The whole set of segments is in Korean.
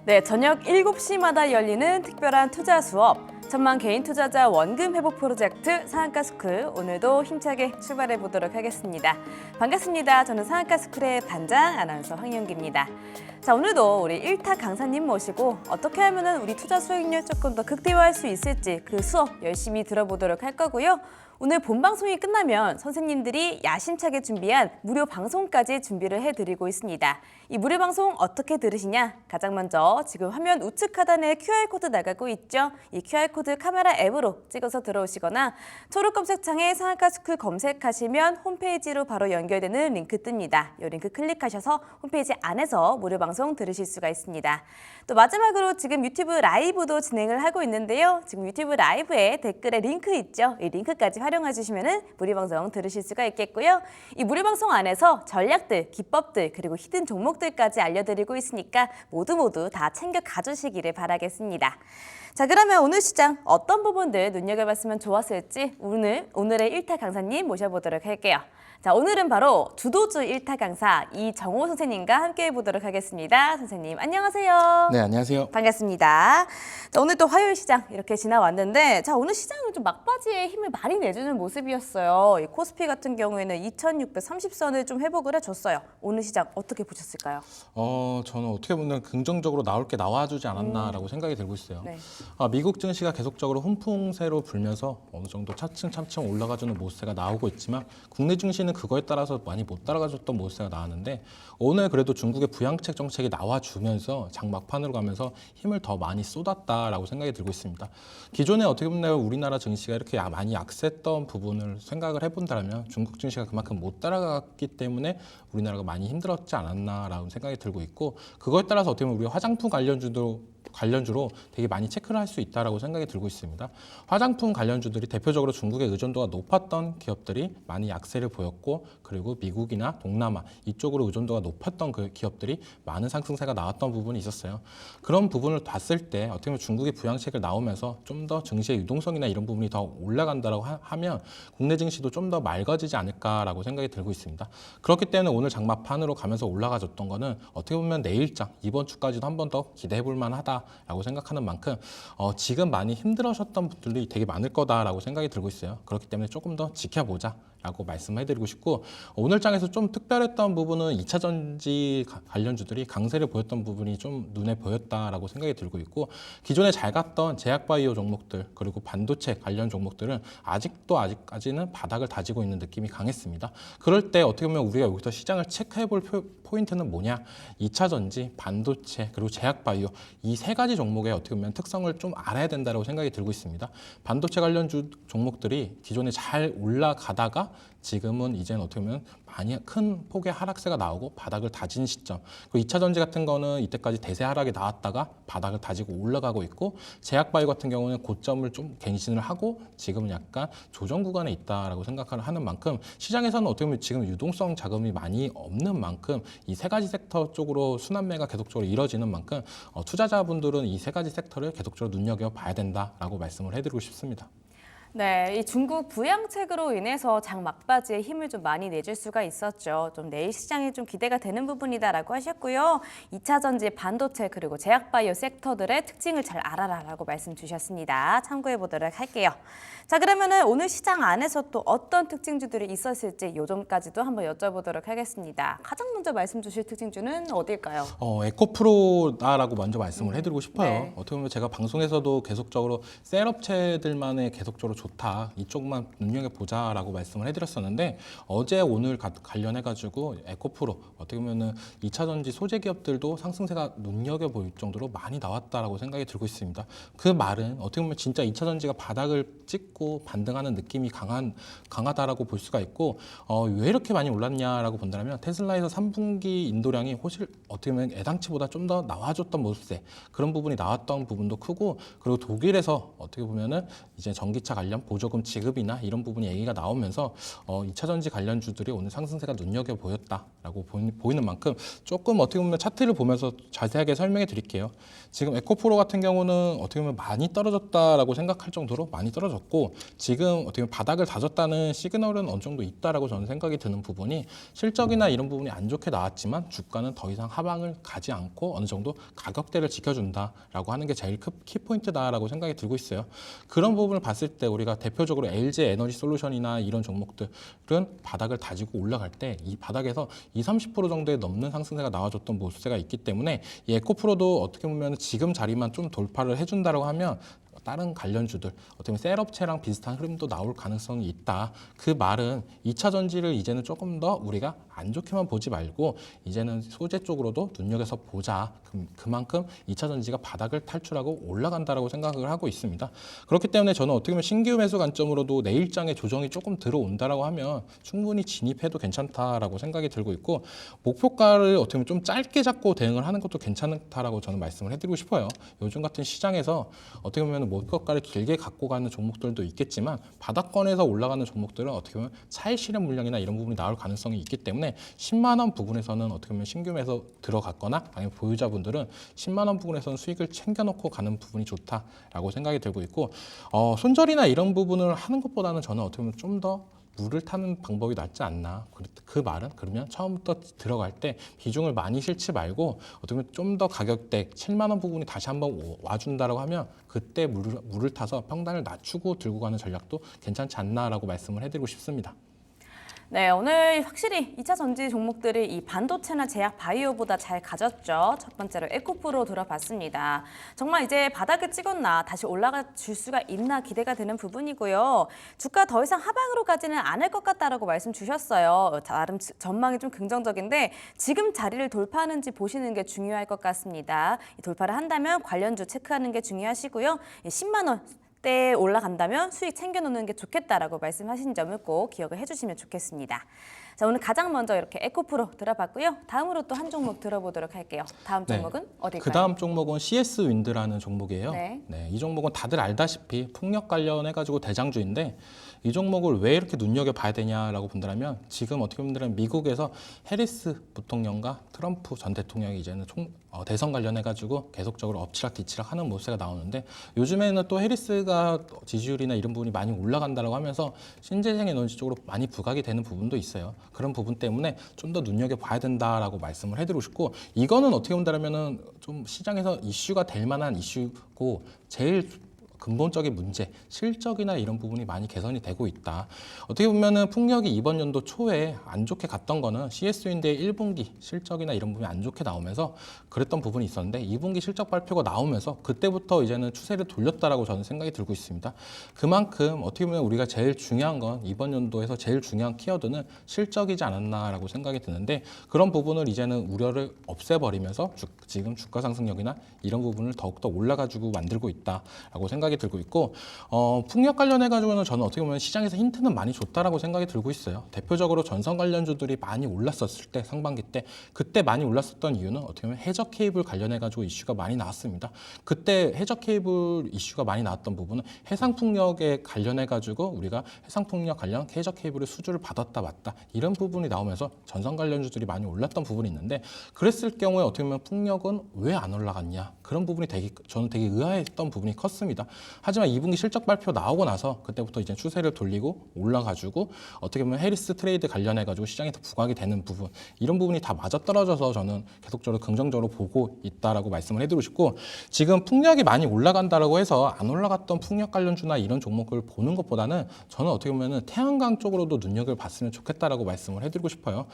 네, 저녁 7시마다 열리는 특별한 투자 수업 천만 개인 투자자 원금 회복 프로젝트 상한가스쿨 오늘도 힘차게 출발해 보도록 하겠습니다. 반갑습니다. 저는 상한가스쿨의 반장 아나운서 황영기입니다. 자, 오늘도 우리 1타 강사님 모시고 어떻게 하면 우리 투자 수익률 조금 더 극대화할 수 있을지 그 수업 열심히 들어보도록 할 거고요. 오늘 본 방송이 끝나면 선생님들이 야심차게 준비한 무료 방송까지 준비를 해드리고 있습니다. 이 무료 방송 어떻게 들으시냐? 가장 먼저 지금 화면 우측 하단에 QR코드 나가고 있죠? 이 QR코드 카메라 앱으로 찍어서 들어오시거나 초록 검색창에 상한가스쿨 검색하시면 홈페이지로 바로 연결되는 링크 뜹니다. 이 링크 클릭하셔서 홈페이지 안에서 무료 방송 들으실 수가 있습니다. 또 마지막으로 지금 유튜브 라이브도 진행을 하고 있는데요. 지금 유튜브 라이브에 댓글에 링크 있죠? 이 링크까지 활용해 주시면 무료 방송 들으실 수가 있겠고요. 이 무료 방송 안에서 전략들, 기법들, 그리고 히든 종목들까지 알려드리고 있으니까 모두 다 챙겨 가주시기를 바라겠습니다. 자, 그러면 오늘 시장 어떤 부분들 눈여겨봤으면 좋았을지 오늘의 1타 강사님 모셔보도록 할게요. 자, 오늘은 바로 주도주 1타 강사 이정호 선생님과 함께 해보도록 하겠습니다. 선생님, 안녕하세요. 네, 안녕하세요. 반갑습니다. 자, 오늘 또 화요일 시장 이렇게 지나왔는데, 자, 오늘 시장은 좀 막바지에 힘을 많이 내주는 모습이었어요. 이 코스피 같은 경우에는 2630선을 좀 회복을 해줬어요. 오늘 시장 어떻게 보셨을까요? 저는 어떻게 보면 긍정적으로 나올 게 나와주지 않았나라고 생각이 들고 있어요. 네. 미국 증시가 계속적으로 훈풍세로 불면서 어느 정도 차츰 올라가주는 모습세가 나오고 있지만 국내 증시는 그거에 따라서 많이 못 따라가줬던 모습세가 나왔는데 오늘 그래도 중국의 부양책 정책이 나와주면서 장 막판으로 가면서 힘을 더 많이 쏟았다라고 생각이 들고 있습니다. 기존에 어떻게 보면 우리나라 증시가 이렇게 많이 약세했던 부분을 생각을 해본다면 중국 증시가 그만큼 못 따라갔기 때문에 우리나라가 많이 힘들었지 않았나라는 생각이 들고 있고 그거에 따라서 어떻게 보면 우리 화장품 관련주로 되게 많이 체크를 할 수 있다라고 생각이 들고 있습니다. 화장품 관련주들이 대표적으로 중국의 의존도가 높았던 기업들이 많이 약세를 보였고 그리고 미국이나 동남아 이쪽으로 의존도가 높았던 그 기업들이 많은 상승세가 나왔던 부분이 있었어요. 그런 부분을 봤을 때 어떻게 보면 중국의 부양책을 나오면서 좀 더 증시의 유동성이나 이런 부분이 더 올라간다라고 하면 국내 증시도 좀 더 맑아지지 않을까라고 생각이 들고 있습니다. 그렇기 때문에 오늘 장막판으로 가면서 올라가줬던 거는 어떻게 보면 내일장 이번 주까지도 한 번 더 기대해 볼 만하다라고 생각하는 만큼 지금 많이 힘들으셨던 분들이 되게 많을 거다라고 생각이 들고 있어요. 그렇기 때문에 조금 더 지켜보자. 라고 말씀해드리고 싶고 오늘 장에서 좀 특별했던 부분은 2차 전지 관련주들이 강세를 보였던 부분이 좀 눈에 보였다라고 생각이 들고 있고 기존에 잘 갔던 제약바이오 종목들 그리고 반도체 관련 종목들은 아직까지는 바닥을 다지고 있는 느낌이 강했습니다. 그럴 때 어떻게 보면 우리가 여기서 시장을 체크해볼 포인트는 뭐냐 2차 전지, 반도체 그리고 제약바이오 이 세 가지 종목의 어떻게 보면 특성을 좀 알아야 된다고 생각이 들고 있습니다. 반도체 관련주 종목들이 기존에 잘 올라가다가 지금은 이제는 어떻게 보면 많이 큰 폭의 하락세가 나오고 바닥을 다진 시점. 그리고 2차 전지 같은 거는 이때까지 대세 하락이 나왔다가 바닥을 다지고 올라가고 있고 제약바이오 같은 경우는 고점을 좀 갱신을 하고 지금은 약간 조정 구간에 있다라고 생각을 하는 만큼 시장에서는 어떻게 보면 지금 유동성 자금이 많이 없는 만큼 이 세 가지 섹터 쪽으로 순환매가 계속적으로 이뤄지는 만큼 투자자분들은 이 세 가지 섹터를 계속적으로 눈여겨봐야 된다라고 말씀을 해드리고 싶습니다. 네, 이 중국 부양책으로 인해서 장 막바지에 힘을 좀 많이 내줄 수가 있었죠. 좀 내일 시장이 좀 기대가 되는 부분이다라고 하셨고요. 2차 전지, 반도체 그리고 제약바이오 섹터들의 특징을 잘 알아라라고 말씀 주셨습니다. 참고해 보도록 할게요. 자, 그러면은 오늘 시장 안에서 또 어떤 특징주들이 있었을지 요 점까지도 한번 여쭤보도록 하겠습니다. 가장 먼저 말씀 주실 특징주는 어딜까요? 에코프로다라고 먼저 말씀을 해드리고 싶어요. 네. 어떻게 보면 제가 방송에서도 계속적으로 셀업체들만의 계속적으로 좋다 이쪽만 눈여겨보자라고 말씀을 해드렸었는데 어제 오늘 관련해가지고 에코프로 어떻게 보면은 2차 전지 소재 기업들도 상승세가 눈여겨볼 정도로 많이 나왔다라고 생각이 들고 있습니다. 그 말은 어떻게 보면 진짜 2차 전지가 바닥을 찍고 반등하는 느낌이 강하다라고 볼 수가 있고 왜 이렇게 많이 올랐냐라고 본다면 테슬라에서 3분기 인도량이 훨씬 어떻게 보면 예상치보다 좀 더 나와줬던 모습세 그런 부분이 나왔던 부분도 크고 그리고 독일에서 어떻게 보면은 이제 전기차 관련 보조금 지급이나 이런 부분이 얘기가 나오면서 2차 전지 관련주들이 오늘 상승세가 눈여겨 보였다라고 라고 보이는 만큼 조금 어떻게 보면 차트를 보면서 자세하게 설명해 드릴게요. 지금 에코프로 같은 경우는 어떻게 보면 많이 떨어졌다라고 생각할 정도로 많이 떨어졌고, 지금 어떻게 보면 바닥을 다졌다는 시그널은 어느 정도 있다라고 저는 생각이 드는 부분이, 실적이나 이런 부분이 안 좋게 나왔지만 주가는 더 이상 하방을 가지 않고 어느 정도 가격대를 지켜준다라고 하는 게 제일 키포인트다라고 생각이 들고 있어요. 그런 부분을 봤을 때 우리가 대표적으로 LG 에너지 솔루션이나 이런 종목들은 바닥을 다지고 올라갈 때 이 바닥에서 20-30% 정도의 넘는 상승세가 나와줬던 모습세가 있기 때문에, 이 에코프로도 어떻게 보면 지금 자리만 좀 돌파를 해준다라고 하면 다른 관련주들, 어떻게 보면 셀업체랑 비슷한 흐름도 나올 가능성이 있다. 그 말은 2차 전지를 이제는 조금 더 우리가 안 좋게만 보지 말고 이제는 소재 쪽으로도 눈여겨서 보자. 그만큼 2차 전지가 바닥을 탈출하고 올라간다라고 생각을 하고 있습니다. 그렇기 때문에 저는 어떻게 보면 신규 매수 관점으로도 내일장에 조정이 조금 들어온다라고 하면 충분히 진입해도 괜찮다라고 생각이 들고 있고, 목표가를 어떻게 보면 좀 짧게 잡고 대응을 하는 것도 괜찮다라고 저는 말씀을 해드리고 싶어요. 요즘 같은 시장에서 어떻게 보면 목표가를 길게 갖고 가는 종목들도 있겠지만, 바닥권에서 올라가는 종목들은 어떻게 보면 차익 실현 물량이나 이런 부분이 나올 가능성이 있기 때문에 10만 원 부분에서는 어떻게 보면 신규 매수 들어갔거나 아니면 보유자분들은 10만 원 부분에서는 수익을 챙겨놓고 가는 부분이 좋다라고 생각이 들고 있고, 손절이나 이런 부분을 하는 것보다는 저는 어떻게 보면 좀 더 물을 타는 방법이 낫지 않나. 그 말은 그러면 처음부터 들어갈 때 비중을 많이 실지 말고 어떻게 보면 좀 더 가격대 7만 원 부분이 다시 한번 와준다라고 하면 그때 물을 타서 평단을 낮추고 들고 가는 전략도 괜찮지 않나라고 말씀을 해드리고 싶습니다. 네, 오늘 확실히 2차 전지 종목들이 이 반도체나 제약 바이오보다 잘 가졌죠. 첫 번째로 에코프로 들어봤습니다. 정말 이제 바닥을 찍었나 다시 올라가 줄 수가 있나 기대가 되는 부분이고요. 주가 더 이상 하방으로 가지는 않을 것 같다라고 말씀 주셨어요. 나름 전망이 좀 긍정적인데 지금 자리를 돌파하는지 보시는 게 중요할 것 같습니다. 돌파를 한다면 관련주 체크하는 게 중요하시고요. 10만 원 때 올라간다면 수익 챙겨놓는 게 좋겠다라고 말씀하신 점을 꼭 기억을 해주시면 좋겠습니다. 자, 오늘 가장 먼저 이렇게 에코프로 들어봤고요. 다음으로 또 한 종목 들어보도록 할게요. 다음 종목은 어딜까요? 그 다음 종목은 CS 윈드라는 종목이에요. 네. 이 종목은 다들 알다시피 풍력 관련해가지고 대장주인데, 이 종목을 왜 이렇게 눈여겨봐야 되냐라고 본다면, 지금 어떻게 보면 미국에서 해리스 부통령과 트럼프 전 대통령이 이제는 대선 관련해가지고 계속적으로 엎치락 뒤치락 하는 모습이 나오는데, 요즘에는 또 해리스가 지지율이나 이런 부분이 많이 올라간다고 하면서 신재생 에너지 쪽으로 많이 부각이 되는 부분도 있어요. 그런 부분 때문에 좀 더 눈여겨봐야 된다라고 말씀을 해드리고 싶고, 이거는 어떻게 본다면은 좀 시장에서 이슈가 될 만한 이슈고, 제일 근본적인 문제, 실적이나 이런 부분이 많이 개선이 되고 있다. 어떻게 보면은 풍력이 이번 연도 초에 안 좋게 갔던 거는 CS인데 1분기 실적이나 이런 부분이 안 좋게 나오면서 그랬던 부분이 있었는데, 2분기 실적 발표가 나오면서 그때부터 이제는 추세를 돌렸다라고 저는 생각이 들고 있습니다. 그만큼 어떻게 보면 우리가 제일 중요한 건, 이번 연도에서 제일 중요한 키워드는 실적이지 않았나라고 생각이 드는데, 그런 부분을 이제는 우려를 없애버리면서 지금 주가 상승력이나 이런 부분을 더욱더 올라가지고 만들고 있다라고 생각이 들고 있고, 풍력 관련해가지고는 저는 어떻게 보면 시장에서 힌트는 많이 줬다라고 생각이 들고 있어요. 대표적으로 전선 관련주들이 많이 올랐었을 때, 상반기 때, 그때 많이 올랐었던 이유는 어떻게 보면 해저 케이블 관련해가지고 이슈가 많이 나왔습니다. 그때 해저 케이블 이슈가 많이 나왔던 부분은 해상 풍력에 관련해가지고 우리가 해상 풍력 관련 해저 케이블의 수주를 받았다 맞다 이런 부분이 나오면서 전선 관련주들이 많이 올랐던 부분이 있는데, 그랬을 경우에 어떻게 보면 풍력은 왜 안 올라갔냐, 그런 부분이 저는 되게 의아했던 부분이 컸습니다. 하지만 2분기 실적 발표 나오고 나서 그때부터 이제 추세를 돌리고 올라가지고 어떻게 보면 해리스 트레이드 관련해가지고 시장에서 부각이 되는 부분, 이런 부분이 다 맞아떨어져서 저는 계속적으로 긍정적으로 보고 있다라고 말씀을 해드리고 싶고, 지금 풍력이 많이 올라간다라고 해서 안 올라갔던 풍력 관련주나 이런 종목을 보는 것보다는 저는 어떻게 보면은 태양광 쪽으로도 눈여겨를 봤으면 좋겠다라고 말씀을 해드리고 싶어요.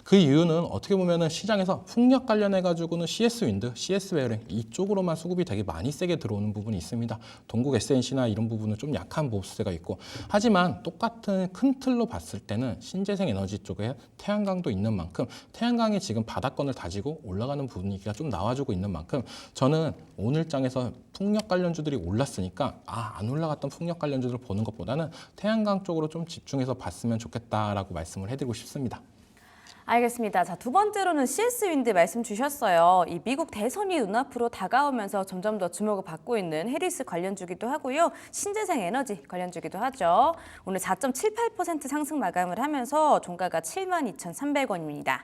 그 이유는 어떻게 보면은 시장에서 풍력 관련해가지고는 CS 윈드, CS 베어링 이쪽으로만 수급이 되게 많이 세게 들어오는 부분이 있습니다. 동국 SNC나 이런 부분은 좀 약한 보수세가 있고, 하지만 똑같은 큰 틀로 봤을 때는 신재생 에너지 쪽에 태양광도 있는 만큼, 태양광이 지금 바닥권을 다지고 올라가는 분위기가 좀 나와주고 있는 만큼, 저는 오늘장에서 풍력 관련주들이 올랐으니까 안 올라갔던 풍력 관련주들을 보는 것보다는 태양광 쪽으로 좀 집중해서 봤으면 좋겠다라고 말씀을 해드리고 싶습니다. 알겠습니다. 자, 두 번째로는 CS 윈드 말씀 주셨어요. 이 미국 대선이 눈앞으로 다가오면서 점점 더 주목을 받고 있는 해리스 관련주기도 하고요. 신재생 에너지 관련주기도 하죠. 오늘 4.78% 상승 마감을 하면서 종가가 72,300원입니다.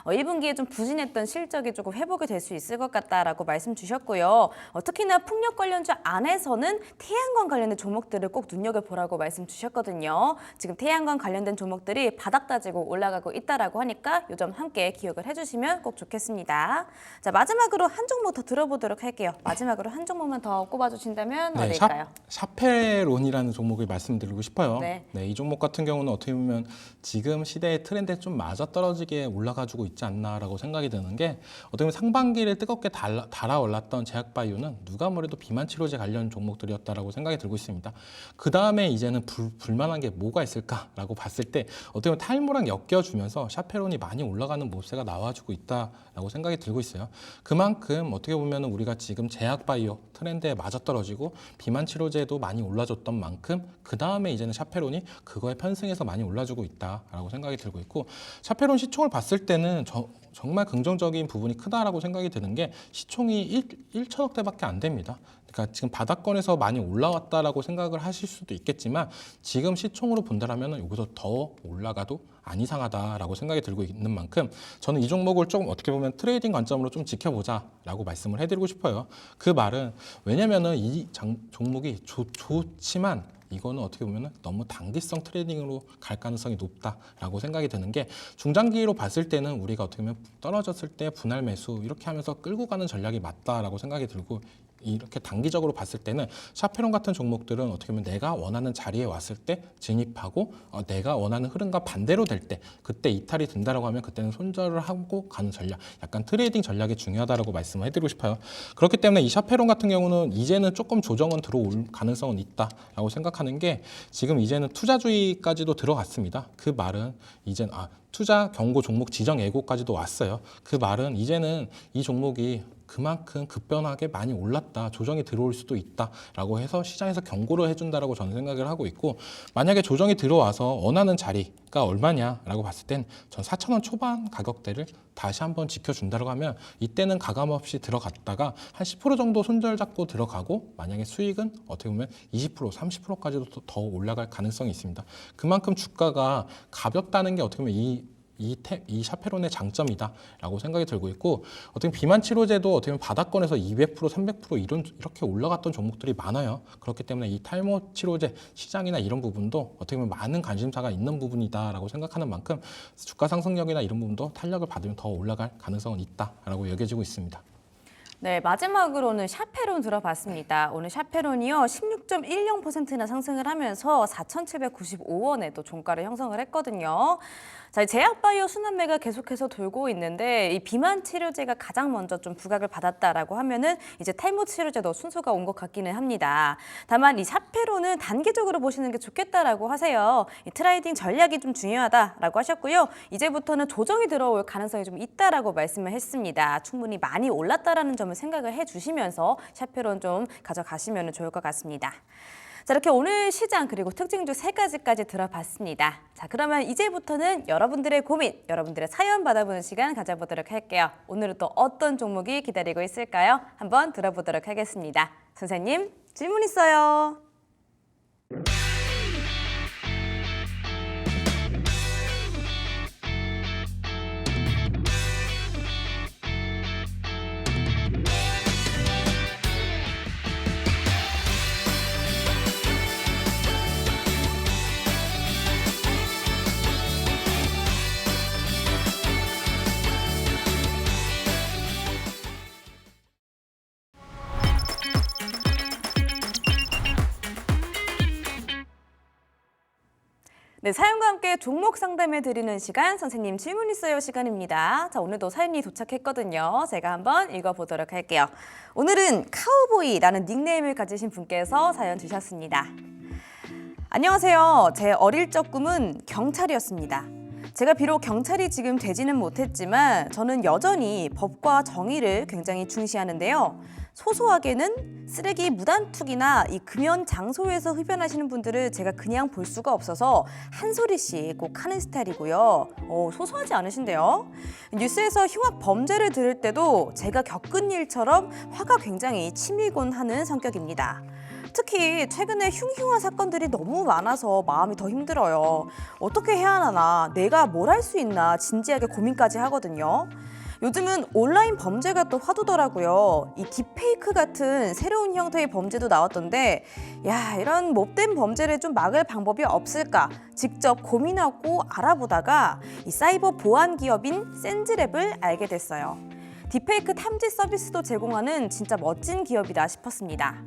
1분기에 좀 부진했던 실적이 조금 회복이 될 수 있을 것 같다라고 말씀 주셨고요. 특히나 풍력 관련주 안에서는 태양광 관련된 종목들을 꼭 눈여겨보라고 말씀 주셨거든요. 지금 태양광 관련된 종목들이 바닥 다지고 올라가고 있다라고 하니까 이 점 함께 기억을 해주시면 꼭 좋겠습니다. 자, 마지막으로 한 종목 더 들어보도록 할게요. 마지막으로 한 종목만 더 꼽아주신다면 어디일까요? 샤페론이라는 종목을 말씀드리고 싶어요. 네. 이 종목 같은 경우는 어떻게 보면 지금 시대의 트렌드에 좀 맞아떨어지게 올라가지고 있지 않나라고 생각이 드는 게 어떻게 보면 상반기를 뜨겁게 달아올랐던 제약바이오는 누가 뭐래도 비만 치료제 관련 종목들이었다라고 생각이 들고 있습니다. 그 다음에 이제는 불만한 게 뭐가 있을까라고 봤을 때 어떻게 보면 탈모랑 엮여주면서 샤페론이 많이 올라가는 모습세가 나와주고 있다라고 생각이 들고 있어요. 그만큼 어떻게 보면 우리가 지금 제약바이오 트렌드에 맞아떨어지고 비만 치료제도 많이 올라줬던 만큼 그 다음에 이제는 샤페론이 그거에 편승해서 많이 올라주고 있다라고 생각이 들고 있고, 샤페론 시총을 봤을 때는 정말 긍정적인 부분이 크다라고 생각이 드는 게 시총이 1천억대밖에 안 됩니다. 그러니까 지금 바닥권에서 많이 올라왔다라고 생각을 하실 수도 있겠지만 지금 시총으로 본다라면 여기서 더 올라가도 안 이상하다라고 생각이 들고 있는 만큼 저는 이 종목을 조금 어떻게 보면 트레이딩 관점으로 좀 지켜보자라고 말씀을 해드리고 싶어요. 그 말은 왜냐면은 이 종목이 좋지만 이거는 어떻게 보면 너무 단기성 트레이딩으로 갈 가능성이 높다라고 생각이 드는 게, 중장기로 봤을 때는 우리가 어떻게 보면 떨어졌을 때 분할 매수 이렇게 하면서 끌고 가는 전략이 맞다라고 생각이 들고, 이렇게 단기적으로 봤을 때는 샤페론 같은 종목들은 어떻게 보면 내가 원하는 자리에 왔을 때 진입하고 내가 원하는 흐름과 반대로 될 때 그때 이탈이 된다라고 하면 그때는 손절을 하고 가는 전략, 약간 트레이딩 전략이 중요하다라고 말씀을 해드리고 싶어요. 그렇기 때문에 이 샤페론 같은 경우는 이제는 조금 조정은 들어올 가능성은 있다라고 생각하는 게, 지금 이제는 투자주의까지도 들어갔습니다. 그 말은 이제는 투자 경고 종목 지정 예고까지도 왔어요. 그 말은 이제는 이 종목이 그만큼 급변하게 많이 올랐다, 조정이 들어올 수도 있다라고 해서 시장에서 경고를 해준다라고 저는 생각을 하고 있고, 만약에 조정이 들어와서 원하는 자리가 얼마냐라고 봤을 땐 전 4,000원 초반 가격대를 다시 한번 지켜준다고 하면 이때는 가감 없이 들어갔다가 한 10% 정도 손절 잡고 들어가고, 만약에 수익은 어떻게 보면 20%, 30%까지도 더 올라갈 가능성이 있습니다. 그만큼 주가가 가볍다는 게 어떻게 보면 이 샤페론의 장점이다라고 생각이 들고 있고, 어떻게 비만 치료제도 어떻게 보면 바닥권에서 200%, 300% 이렇게 올라갔던 종목들이 많아요. 그렇기 때문에 이 탈모 치료제 시장이나 이런 부분도 어떻게 보면 많은 관심사가 있는 부분이다라고 생각하는 만큼 주가 상승력이나 이런 부분도 탄력을 받으면 더 올라갈 가능성은 있다라고 여겨지고 있습니다. 네, 마지막으로는 샤페론 들어봤습니다. 오늘 샤페론이요 16.10%나 상승을 하면서 4,795원에 또 종가를 형성을 했거든요. 자, 제약바이오 순환매가 계속해서 돌고 있는데 이 비만 치료제가 가장 먼저 좀 부각을 받았다라고 하면은 이제 탈모 치료제도 순서가 온 것 같기는 합니다. 다만 이 샤페론은 단기적으로 보시는 게 좋겠다라고 하세요. 이 트레이딩 전략이 좀 중요하다라고 하셨고요. 이제부터는 조정이 들어올 가능성이 좀 있다라고 말씀을 했습니다. 충분히 많이 올랐다라는 점을 생각을 해주시면서 샤페론 좀 가져가시면 좋을 것 같습니다. 자, 이렇게 오늘 시장 그리고 특징주 3가지까지 들어봤습니다. 자, 그러면 이제부터는 여러분들의 고민, 여러분들의 사연 받아보는 시간 가져보도록 할게요. 오늘은 또 어떤 종목이 기다리고 있을까요? 한번 들어보도록 하겠습니다. 선생님, 질문 있어요. 네, 사연과 함께 종목 상담해 드리는 시간, 선생님 질문 있어요 시간입니다. 자, 오늘도 사연이 도착했거든요. 제가 한번 읽어보도록 할게요. 오늘은 카우보이라는 닉네임을 가지신 분께서 사연 주셨습니다. 안녕하세요. 제 어릴 적 꿈은 경찰이었습니다. 제가 비록 경찰이 지금 되지는 못했지만 저는 여전히 법과 정의를 굉장히 중시하는데요. 소소하게는 쓰레기 무단 투기나 이 금연 장소에서 흡연하시는 분들을 제가 그냥 볼 수가 없어서 한 소리씩 꼭 하는 스타일이고요. 소소하지 않으신데요? 뉴스에서 흉악 범죄를 들을 때도 제가 겪은 일처럼 화가 굉장히 치밀곤 하는 성격입니다. 특히 최근에 흉흉한 사건들이 너무 많아서 마음이 더 힘들어요. 어떻게 해야 하나, 내가 뭘 할 수 있나 진지하게 고민까지 하거든요. 요즘은 온라인 범죄가 또 화두더라고요. 이 딥페이크 같은 새로운 형태의 범죄도 나왔던데, 야, 이런 못된 범죄를 좀 막을 방법이 없을까 직접 고민하고 알아보다가 이 사이버 보안 기업인 센즈랩을 알게 됐어요. 딥페이크 탐지 서비스도 제공하는 진짜 멋진 기업이다 싶었습니다.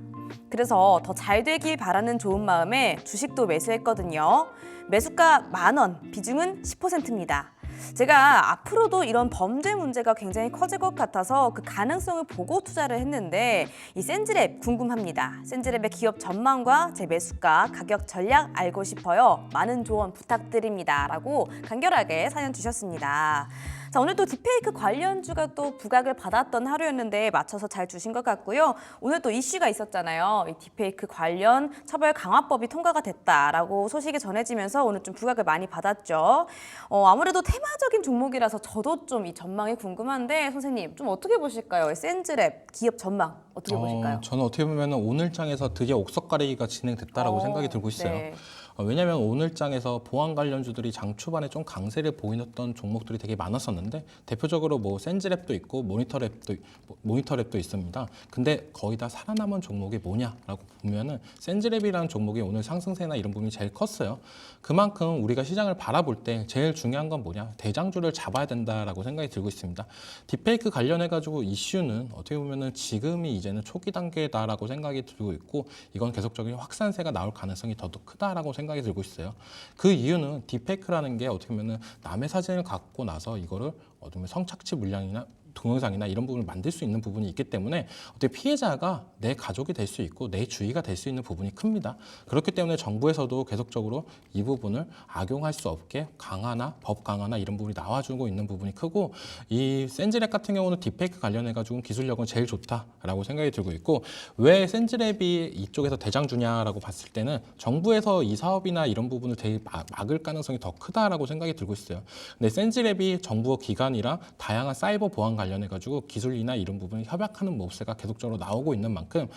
그래서 더 잘 되길 바라는 좋은 마음에 주식도 매수했거든요. 매수가 10,000원, 비중은 10%입니다. 제가 앞으로도 이런 범죄 문제가 굉장히 커질 것 같아서 그 가능성을 보고 투자를 했는데 이 센즈랩 궁금합니다. 센즈랩의 기업 전망과 제 매수가, 가격 전략 알고 싶어요. 많은 조언 부탁드립니다. 라고 간결하게 사연 주셨습니다. 자, 오늘도 딥페이크 관련주가 또 부각을 받았던 하루였는데 맞춰서 잘 주신 것 같고요. 오늘 또 이슈가 있었잖아요. 이 딥페이크 관련 처벌 강화법이 통과가 됐다라고 소식이 전해지면서 오늘 좀 부각을 많이 받았죠. 아무래도 테마적인 종목이라서 저도 좀 이 전망이 궁금한데 선생님 좀 어떻게 보실까요? 센즈랩 기업 전망 어떻게 보실까요? 저는 어떻게 보면 오늘 장에서 드디어 옥석 가리기가 진행됐다라고 생각이 들고 있어요. 네. 왜냐하면 오늘 장에서 보안 관련주들이 장 초반에 좀 강세를 보이던 종목들이 되게 많았었는데 대표적으로 뭐 센즈랩도 있고 모니터랩도 있습니다. 근데 거의 다 살아남은 종목이 뭐냐라고 보면은 센즈랩이라는 종목이 오늘 상승세나 이런 부분이 제일 컸어요. 그만큼 우리가 시장을 바라볼 때 제일 중요한 건 뭐냐? 대장주를 잡아야 된다라고 생각이 들고 있습니다. 딥페이크 관련해 가지고 이슈는 어떻게 보면은 지금이 이제는 초기 단계다라고 생각이 들고 있고 이건 계속적인 확산세가 나올 가능성이 더욱 크다라고 생각이 들고 있어요. 그 이유는 딥페이크라는 게 어떻게 보면 남의 사진을 갖고 나서 이거를 어떻게 보면 성착취 물량이나 동영상이나 이런 부분을 만들 수 있는 부분이 있기 때문에 어떻게 피해자가 내 가족이 될 수 있고 내 주위가 될 수 있는 부분이 큽니다. 그렇기 때문에 정부에서도 계속적으로 이 부분을 악용할 수 없게 강화나 법 강화나 이런 부분이 나와주고 있는 부분이 크고 이 센즈랩 같은 경우는 딥페이크 관련해가지고 기술력은 제일 좋다라고 생각이 들고 있고 왜 센즈랩이 이쪽에서 대장주냐라고 봤을 때는 정부에서 이 사업이나 이런 부분을 되게 막을 가능성이 더 크다라고 생각이 들고 있어요. 근데 센즈랩이 정부 기관이랑 다양한 사이버 보안 관련해가지고 기술이나 이런 부분을 협약하는 모습가 계속적으로 나오고 있는 만큼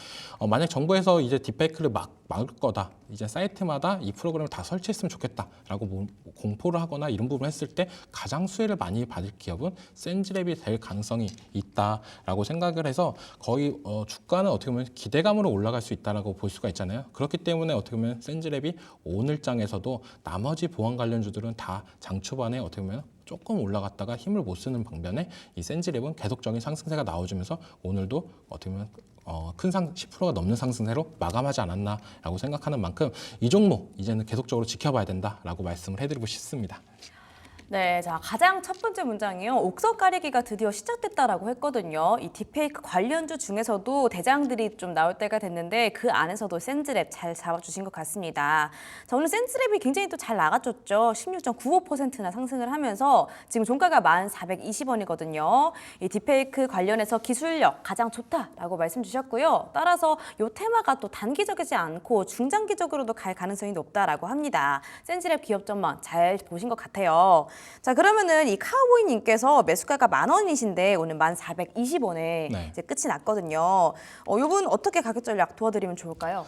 만약 정부에서 이제 딥페이크를 막을 거다. 이제 사이트마다 이 프로그램을 다 설치했으면 좋겠다라고 공포를 하거나 이런 부분을 했을 때 가장 수혜를 많이 받을 기업은 센즈랩이 될 가능성이 있다라고 생각을 해서 거의 주가는 어떻게 보면 기대감으로 올라갈 수 있다라고 볼 수가 있잖아요. 그렇기 때문에 어떻게 보면 센즈랩이 오늘 장에서도 나머지 보안 관련주들은 다 장 초반에 어떻게 보면 조금 올라갔다가 힘을 못 쓰는 방면에 이 센즈랩은 계속적인 상승세가 나와주면서 오늘도 어떻게 보면 큰 10%가 넘는 상승세로 마감하지 않았나라고 생각하는 만큼 이 종목 이제는 계속적으로 지켜봐야 된다라고 말씀을 해드리고 싶습니다. 네, 자 가장 첫 번째 문장이요. 옥석 가리기가 드디어 시작됐다라고 했거든요. 이 딥페이크 관련주 중에서도 대장들이 좀 나올 때가 됐는데 그 안에서도 센즈랩 잘 잡아주신 것 같습니다. 자, 오늘 센즈랩이 굉장히 또 잘 나가줬죠. 16.95%나 상승을 하면서 지금 종가가 14,20원이거든요. 이 딥페이크 관련해서 기술력 가장 좋다라고 말씀 주셨고요. 따라서 이 테마가 또 단기적이지 않고 중장기적으로도 갈 가능성이 높다라고 합니다. 센즈랩 기업 전망 잘 보신 것 같아요. 자, 그러면은 이 카우보이님께서 매수가가 10,000원이신데 오늘 14,20원에 네. 이제 끝이 났거든요. 이분 어떻게 가격 전략 도와드리면 좋을까요?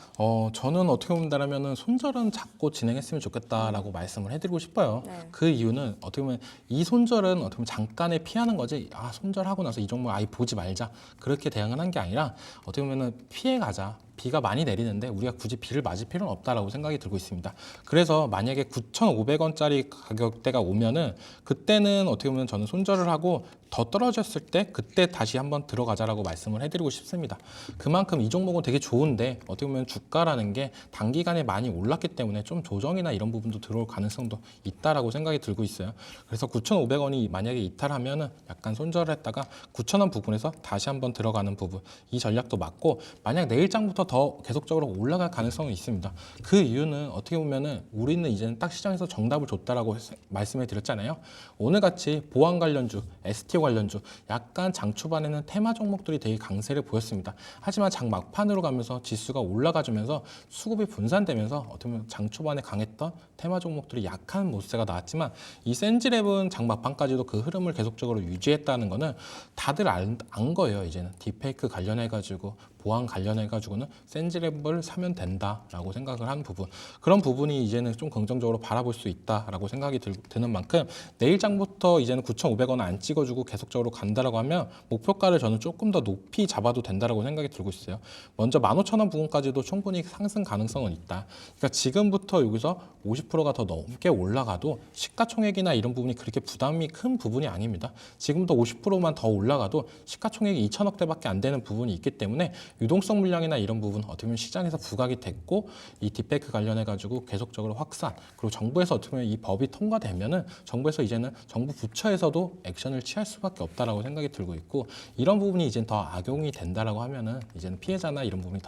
저는 어떻게 본다면은 손절은 잡고 진행했으면 좋겠다라고 말씀을 해드리고 싶어요. 네. 그 이유는 어떻게 보면 이 손절은 어떻게 보면 잠깐에 피하는 거지. 손절하고 나서 이 종목 아예 보지 말자. 그렇게 대응을 한 게 아니라 어떻게 보면은 피해 가자. 비가 많이 내리는데 우리가 굳이 비를 맞을 필요는 없다라고 생각이 들고 있습니다. 그래서 만약에 9,500원짜리 가격대가 오면은 그때는 어떻게 보면 저는 손절을 하고 더 떨어졌을 때 그때 다시 한번 들어가자라고 말씀을 해드리고 싶습니다. 그만큼 이 종목은 되게 좋은데 어떻게 보면 주가라는 게 단기간에 많이 올랐기 때문에 좀 조정이나 이런 부분도 들어올 가능성도 있다라고 생각이 들고 있어요. 그래서 9,500원이 만약에 이탈하면은 약간 손절을 했다가 9,000원 부분에서 다시 한번 들어가는 부분 이 전략도 맞고 만약 내일장부터 더 계속적으로 올라갈 가능성이 있습니다. 그 이유는 어떻게 보면은 우리는 이제는 딱 시장에서 정답을 줬다라고 말씀을 드렸잖아요. 오늘같이 보안 관련주, STO 관련주 약간 장 초반에는 테마 종목들이 되게 강세를 보였습니다. 하지만 장 막판으로 가면서 지수가 올라가주면서 수급이 분산되면서 어떻게 보면 장 초반에 강했던 테마 종목들이 약한 모습세가 나왔지만 이 센지랩은 장 막판까지도 그 흐름을 계속적으로 유지했다는 거는 다들 안 거예요. 이제는 딥페이크 관련해가지고 보안 관련해가지고는 센지랩을 사면 된다라고 생각을 하는 부분, 그런 부분이 이제는 좀 긍정적으로 바라볼 수 있다라고 생각이 드는 만큼 내일 장부터 이제는 9,500원 안 찍어주고 계속적으로 간다라고 하면 목표가를 저는 조금 더 높이 잡아도 된다라고 생각이 들고 있어요. 먼저 15,000원 부분까지도 충분히 상승 가능성은 있다. 그러니까 지금부터 여기서 50%가 더 넘게 올라가도 시가총액이나 이런 부분이 그렇게 부담이 큰 부분이 아닙니다. 지금도 50%만 더 올라가도 시가총액이 2천억대밖에 안 되는 부분이 있기 때문에 유동성 물량이나 이런 부분 어떻게 보면 시장에서 부각이 됐고 이 딥페이크 관련해 가지고 계속적으로 확산, 그리고 정부에서 어떻게 보면 이 법이 통과되면은 정부에서 이제는 정부 부처에서도 액션을 취할 수밖에 없다라고 생각이 들고 있고, 이런 부분이 이제 더 악용이 된다라고 하면은 이제는 피해자나 이런 부분이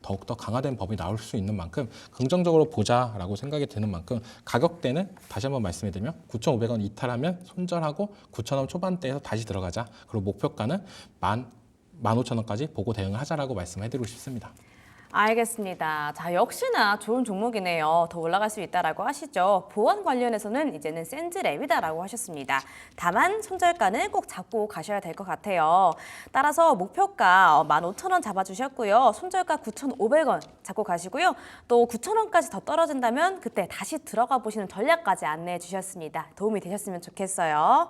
더욱더 강화된 법이 나올 수 있는 만큼 긍정적으로 보자라고 생각이 드는 만큼 가격대는 다시 한번 말씀해드리면 9,500원 이탈하면 손절하고 9,000원 초반대에서 다시 들어가자. 그리고 목표가는 15,000원까지 보고 대응을 하자라고 말씀해드리고 싶습니다. 알겠습니다. 자, 역시나 좋은 종목이네요. 더 올라갈 수 있다라고 하시죠. 보안 관련해서는 이제는 센즈랩이다라고 하셨습니다. 다만 손절가는 꼭 잡고 가셔야 될 것 같아요. 따라서 목표가 15,000원 잡아주셨고요. 손절가 9,500원 잡고 가시고요. 또 9,000원까지 더 떨어진다면 그때 다시 들어가 보시는 전략까지 안내해 주셨습니다. 도움이 되셨으면 좋겠어요.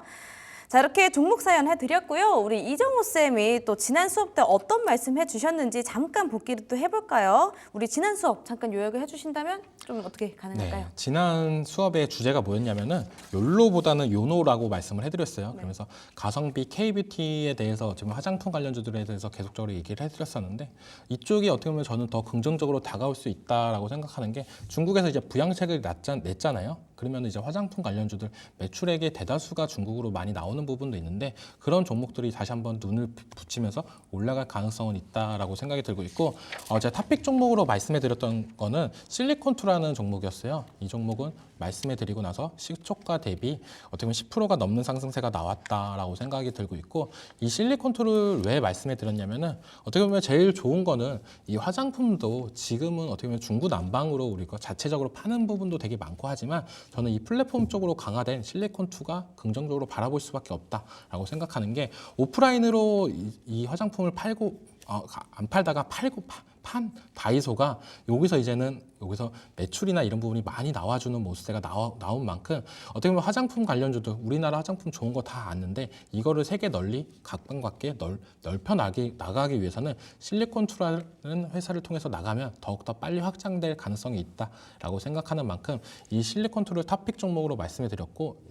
자, 이렇게 종목 사연 해드렸고요. 우리 이정호 쌤이 또 지난 수업 때 어떤 말씀 해주셨는지 잠깐 복기를 또 해볼까요? 우리 지난 수업 잠깐 요약을 해주신다면 좀 어떻게 가능할까요? 네, 지난 수업의 주제가 뭐였냐면은 욜로보다는 요노라고 말씀을 해드렸어요. 그러면서 가성비 K뷰티에 대해서 지금 화장품 관련주들에 대해서 계속적으로 얘기를 해드렸었는데, 이쪽이 어떻게 보면 저는 더 긍정적으로 다가올 수 있다라고 생각하는 게, 중국에서 이제 부양책을 냈잖아요. 그러면 이제 화장품 관련주들 매출액의 대다수가 중국으로 많이 나오는 부분도 있는데, 그런 종목들이 다시 한번 눈을 붙이면서 올라갈 가능성은 있다라고 생각이 들고 있고, 제가 탑픽 종목으로 말씀해드렸던 거는 실리콘투라는 종목이었어요. 이 종목은 말씀해드리고 나서 시초가 대비 어떻게 보면 10%가 넘는 상승세가 나왔다라고 생각이 들고 있고, 이 실리콘투를 왜 말씀해드렸냐면은 어떻게 보면 제일 좋은 거는 이 화장품도 지금은 어떻게 보면 중구난방으로 우리가 자체적으로 파는 부분도 되게 많고 하지만, 저는 이 플랫폼 쪽으로 강화된 실리콘2가 긍정적으로 바라볼 수밖에 없다라고 생각하는 게, 오프라인으로 이 화장품을 팔고 안 팔다가 팔고 판 다이소가 여기서 매출이나 이런 부분이 많이 나와주는 모습세가 나온 만큼 어떻게 보면 화장품 관련주도 우리나라 화장품 좋은 거 다 아는데, 이거를 세계 널리 각광받게 넓혀 나가기 위해서는 실리콘투라는 회사를 통해서 나가면 더욱더 빨리 확장될 가능성이 있다라고 생각하는 만큼 이 실리콘투를 탑픽 종목으로 말씀해드렸고,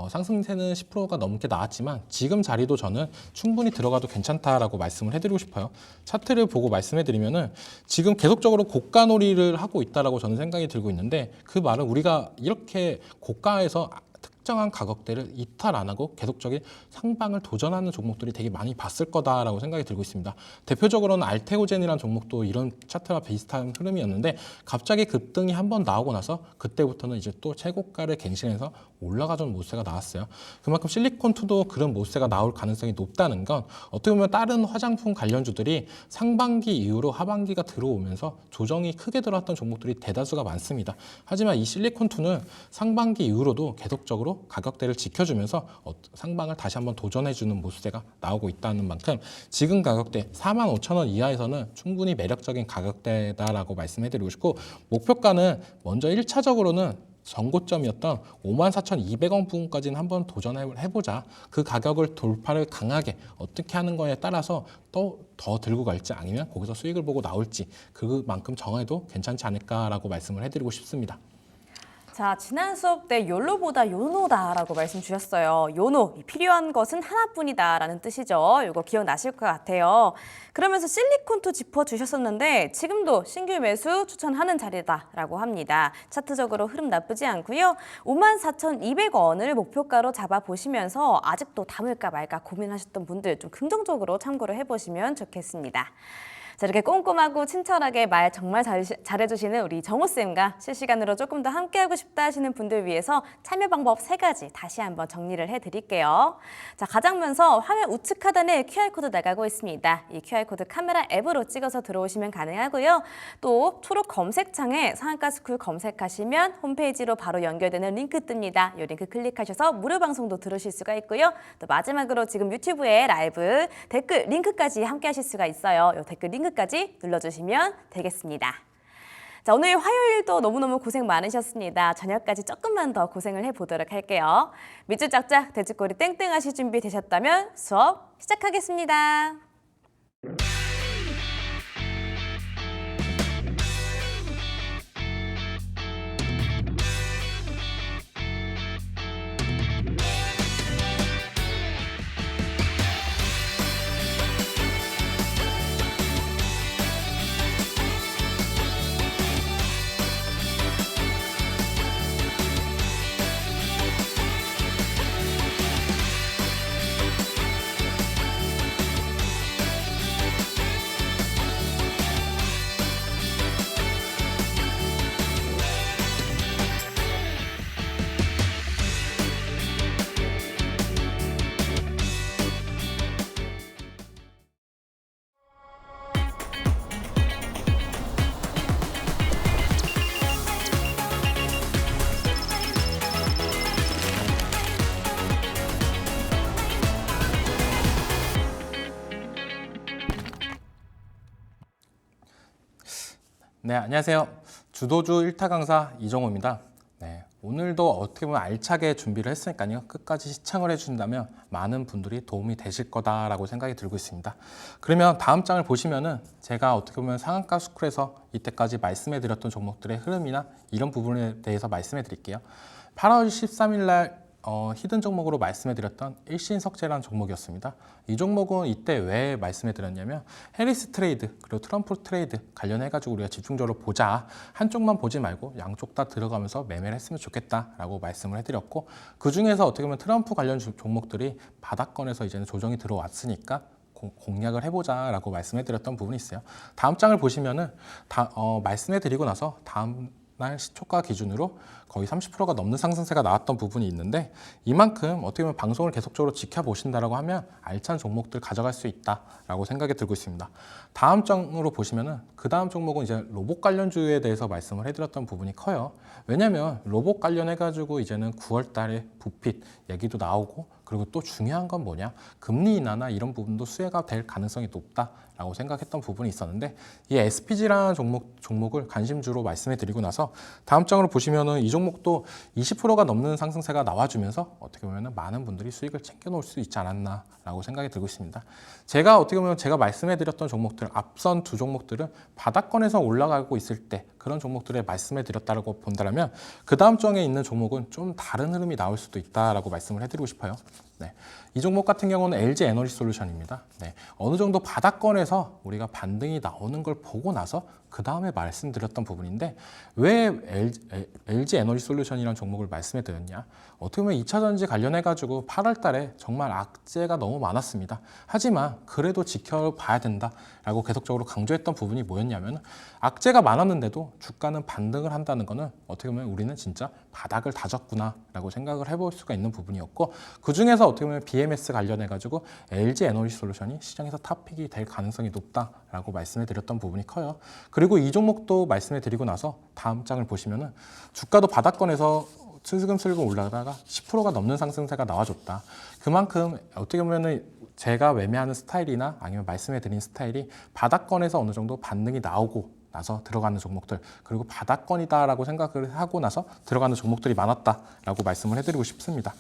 상승세는 10%가 넘게 나왔지만 지금 자리도 저는 충분히 들어가도 괜찮다라고 말씀을 해드리고 싶어요. 차트를 보고 말씀해드리면은 지금 계속적으로 고가 놀이를 하고 있다라고 저는 생각이 들고 있는데, 그 말은 우리가 이렇게 고가에서 특정한 가격대를 이탈 안 하고 계속적인 상방을 도전하는 종목들이 되게 많이 봤을 거다라고 생각이 들고 있습니다. 대표적으로는 알테오젠이라는 종목도 이런 차트와 비슷한 흐름이었는데, 갑자기 급등이 한번 나오고 나서 그때부터는 이제 또 최고가를 갱신해서 올라가던 모습세가 나왔어요. 그만큼 실리콘2도 그런 모습세가 나올 가능성이 높다는 건, 어떻게 보면 다른 화장품 관련주들이 상반기 이후로 하반기가 들어오면서 조정이 크게 들어왔던 종목들이 대다수가 많습니다. 하지만 이 실리콘2는 상반기 이후로도 계속적으로 가격대를 지켜주면서 상방을 다시 한번 도전해주는 모습세가 나오고 있다는 만큼, 지금 가격대 45,000원 이하에서는 충분히 매력적인 가격대다라고 말씀해드리고 싶고, 목표가는 먼저 1차적으로는 전고점이었던 54,200원 부분까지는 한번 도전해보자. 그 가격을 돌파를 강하게 어떻게 하는 거에 따라서 또 더 들고 갈지, 아니면 거기서 수익을 보고 나올지, 그만큼 정해도 괜찮지 않을까라고 말씀을 해드리고 싶습니다. 자, 지난 수업 때 욜로보다 요노다라고 말씀 주셨어요. 요노, 필요한 것은 하나뿐이다라는 뜻이죠. 이거 기억나실 것 같아요. 그러면서 실리콘2 짚어주셨었는데, 지금도 신규 매수 추천하는 자리다라고 합니다. 차트적으로 흐름 나쁘지 않고요. 54,200원을 목표가로 잡아보시면서 아직도 담을까 말까 고민하셨던 분들 좀 긍정적으로 참고를 해보시면 좋겠습니다. 자, 이렇게 꼼꼼하고 친절하게 말 정말 잘해주시는 우리 정우쌤과 실시간으로 조금 더 함께하고 싶다 하시는 분들 위해서 참여 방법 3가지 다시 한번 정리를 해드릴게요. 자, 가장 먼저 화면 우측 하단에 QR코드 나가고 있습니다. 이 QR코드 카메라 앱으로 찍어서 들어오시면 가능하고요. 또 초록 검색창에 상한가스쿨 검색하시면 홈페이지로 바로 연결되는 링크 뜹니다. 이 링크 클릭하셔서 무료 방송도 들으실 수가 있고요. 또 마지막으로 지금 유튜브에 라이브 댓글 링크까지 함께 하실 수가 있어요. 이 댓글 링크까지 눌러주시면 되겠습니다. 자, 오늘 화요일도 너무너무 고생 많으셨습니다. 저녁까지 조금만 더 고생을 해보도록 할게요. 밑줄 짝짝 돼지꼬리 땡땡 하실 준비 되셨다면 수업 시작하겠습니다. 네, 안녕하세요. 주도주 1타 강사 이정호입니다. 네, 오늘도 어떻게 보면 알차게 준비를 했으니까요. 끝까지 시청을 해주신다면 많은 분들이 도움이 되실 거다라고 생각이 들고 있습니다. 그러면 다음 장을 보시면은 제가 어떻게 보면 상한가 스쿨에서 이때까지 말씀해드렸던 종목들의 흐름이나 이런 부분에 대해서 말씀해 드릴게요. 8월 13일 날 히든 종목으로 말씀해드렸던 일신석재라는 종목이었습니다. 이 종목은 이때 왜 말씀해드렸냐면 해리스 트레이드 그리고 트럼프 트레이드 관련해가지고 우리가 집중적으로 보자, 한쪽만 보지 말고 양쪽 다 들어가면서 매매를 했으면 좋겠다라고 말씀을 해드렸고, 그 중에서 어떻게 보면 트럼프 관련 종목들이 바닥권에서 이제는 조정이 들어왔으니까 공략을 해보자라고 말씀해드렸던 부분이 있어요. 다음 장을 보시면은 말씀해드리고 나서 다음 날 시초가 기준으로 거의 30%가 넘는 상승세가 나왔던 부분이 있는데, 이만큼 어떻게 보면 방송을 계속적으로 지켜보신다라고 하면 알찬 종목들 가져갈 수 있다라고 생각이 들고 있습니다. 다음 장으로 보시면은 그 다음 종목은 이제 로봇 관련주에 대해서 말씀을 해드렸던 부분이 커요. 왜냐하면 로봇 관련해가지고 이제는 9월 달에 부핏 얘기도 나오고, 그리고 또 중요한 건 뭐냐, 금리 인하나 이런 부분도 수혜가 될 가능성이 높다라고 생각했던 부분이 있었는데, 이 SPG라는 종목을 관심주로 말씀해 드리고 나서 다음 장으로 보시면은 이 종목도 20%가 넘는 상승세가 나와주면서 어떻게 보면은 많은 분들이 수익을 챙겨 놓을 수 있지 않았나라고 생각이 들고 있습니다. 제가 어떻게 보면 제가 말씀해 드렸던 종목들, 앞선 두 종목들은 바닥권에서 올라가고 있을 때 그런 종목들에 말씀해 드렸다고 본다면, 그 다음 장에 있는 종목은 좀 다른 흐름이 나올 수도 있다라고 말씀을 해드리고 싶어요. 네, 이 종목 같은 경우는 LG 에너지 솔루션입니다. 네, 어느 정도 바닥권에서 우리가 반등이 나오는 걸 보고 나서 그 다음에 말씀드렸던 부분인데, 왜 LG 에너지 솔루션이라는 종목을 말씀해 드렸냐, 어떻게 보면 2차전지 관련해가지고 8월 달에 정말 악재가 너무 많았습니다. 하지만 그래도 지켜봐야 된다라고 계속적으로 강조했던 부분이 뭐였냐면, 악재가 많았는데도 주가는 반등을 한다는 거는 어떻게 보면 우리는 진짜 바닥을 다졌구나라고 생각을 해볼 수가 있는 부분이었고, 그 중에서 어떻게 보면 BMS 관련해가지고 LG 에너지 솔루션이 시장에서 탑픽이 될 가능성이 높다라고 말씀해 드렸던 부분이 커요. 그리고 이 종목도 말씀해 드리고 나서 다음 장을 보시면은 주가도 바닥권에서 슬금슬금 올라가다가 10%가 넘는 상승세가 나와줬다. 그만큼 어떻게 보면은 제가 매매하는 스타일이나 아니면 말씀해 드린 스타일이 바닥권에서 어느 정도 반등이 나오고 나서 들어가는 종목들, 그리고 바닥권이다라고 생각을 하고 나서 들어가는 종목들이 많았다라고 말씀을 해드리고 싶습니다.